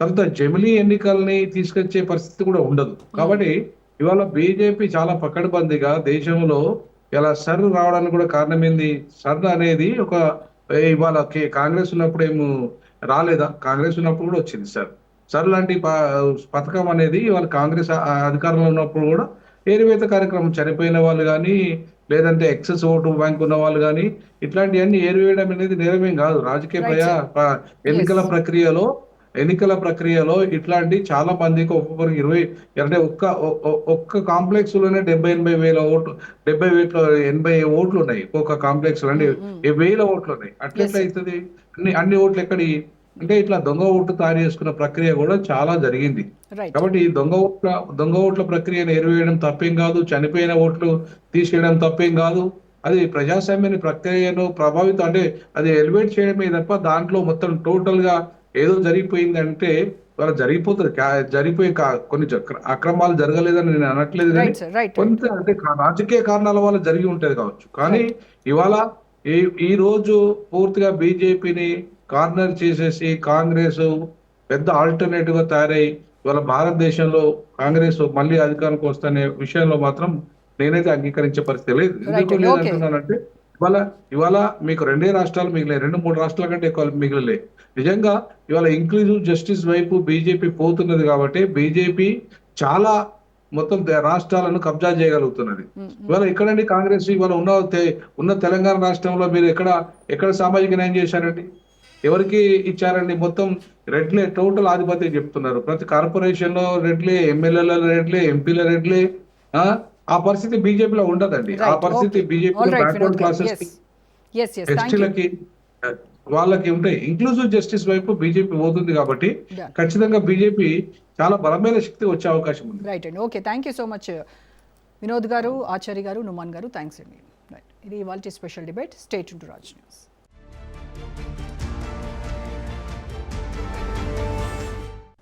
తర్వాత జమిలీ ఎన్నికల్ని తీసుకొచ్చే పరిస్థితి కూడా ఉండదు. కాబట్టి ఇవాళ బీజేపీ చాలా పకడ్బందీగా దేశంలో ఇలా సర్ రావడానికి కూడా కారణం ఏంది? సర్ అనేది ఒక ఇవాళ కాంగ్రెస్ ఉన్నప్పుడు ఏమో రాలేదా? కాంగ్రెస్ ఉన్నప్పుడు కూడా వచ్చింది సర్ లాంటి పథకం అనేది ఇవాళ కాంగ్రెస్ అధికారంలో ఉన్నప్పుడు కూడా ఏరివేత కార్యక్రమం, చనిపోయిన వాళ్ళు కానీ లేదంటే ఎక్సెస్ ఓటు బ్యాంక్ ఉన్న వాళ్ళు కానీ ఇట్లాంటివన్నీ ఏరివేయడం అనేది నేరమేం కాదు. రాజకీయ ఎన్నికల ప్రక్రియలో ఇట్లాంటి చాలా మందికి ఒక్కొక్కరికి 20 అంటే ఒక్క కాంప్లెక్స్ లోనే 70-80 వేల ఓట్లు, 80 ఓట్లు ఉన్నాయి ఒక్కొక్క కాంప్లెక్స్ లో, అంటే 1000 ఓట్లు ఉన్నాయి. అట్లెట్లా అవుతుంది? అన్ని ఓట్లు ఎక్కడి అంటే ఇట్లా దొంగ ఓట్లు తయారు చేసుకున్న ప్రక్రియ కూడా చాలా జరిగింది. కాబట్టి ఈ దొంగ ఓట్ల ప్రక్రియను ఎరివేయడం తప్పేం కాదు, చనిపోయిన ఓట్లు తీసేయడం తప్పేం కాదు. అది ప్రజాస్వామ్య ప్రక్రియను ప్రభావితం, అంటే అది ఎలివేట్ చేయడమే తప్ప దాంట్లో మొత్తం టోటల్ గా ఏదో జరిగిపోయిందంటే వాళ్ళ జరిగిపోయి కొన్ని అక్రమాలు జరగలేదని నేను అనట్లేదు, కానీ కొంత అంటే రాజకీయ కారణాల వల్ల జరిగి ఉంటది కావచ్చు. కానీ ఇవాళ ఈ రోజు పూర్తిగా బీజేపీని కార్నర్ చేసేసి కాంగ్రెస్ పెద్ద ఆల్టర్నేటివ్ గా తయారై ఇవాళ భారతదేశంలో కాంగ్రెస్ మళ్ళీ అధికారానికి వస్తున్న విషయంలో మాత్రం నేనైతే అంగీకరించే పరిస్థితి లేదు. ఎందుకు లేదంటున్నానంటే ఇవాళ మీకు 2 రాష్ట్రాలు మిగిలే, 2-3 రాష్ట్రాల కంటే ఎక్కువ మిగిలలే. నిజంగా ఇవాళ ఇంక్లూజివ్ జస్టిస్ వైపు బీజేపీ పోతున్నది కాబట్టి బీజేపీ చాలా మొత్తం రాష్ట్రాలను కబ్జా చేయగలుగుతున్నది. ఇవాళ ఎక్కడండి కాంగ్రెస్? ఇవాళ ఉన్న తెలంగాణ రాష్ట్రంలో మీరు ఎక్కడ సామాజిక న్యాయం చేశారండి? ఎవరికి ఇచ్చారండి? మొత్తం రెడ్లే టోటల్ ఆధిపత్యం చెప్తున్నారు. ప్రతి కార్పొరేషన్ లో రెడ్లే, ఎమ్మెల్యేల రెడ్లే, ఎంపీల రెడ్లే. ఆ పరిస్థితి బీజేపీలో ఉండదండి. ఆ పరిస్థితి బీజేపీ బ్యాక్వర్డ్ క్లాసెస్ ఎస్టీలకి వాళ్ళకి ఉంటాయి. ఇంక్లూజివ్ జస్టిస్ వైపు బీజేపీ పోతుంది కాబట్టి ఖచ్చితంగా బీజేపీ చాలా బలమైన శక్తి వచ్చే అవకాశం ఉంది. రైట్ అండి. Okay, thank you so much Vinod గారు, ఆచార్య గారు, నుమాన్ గారు, థ్యాంక్స్ అండి. ఇది ఇవాల్టి special debate. Stay tuned to Raj news.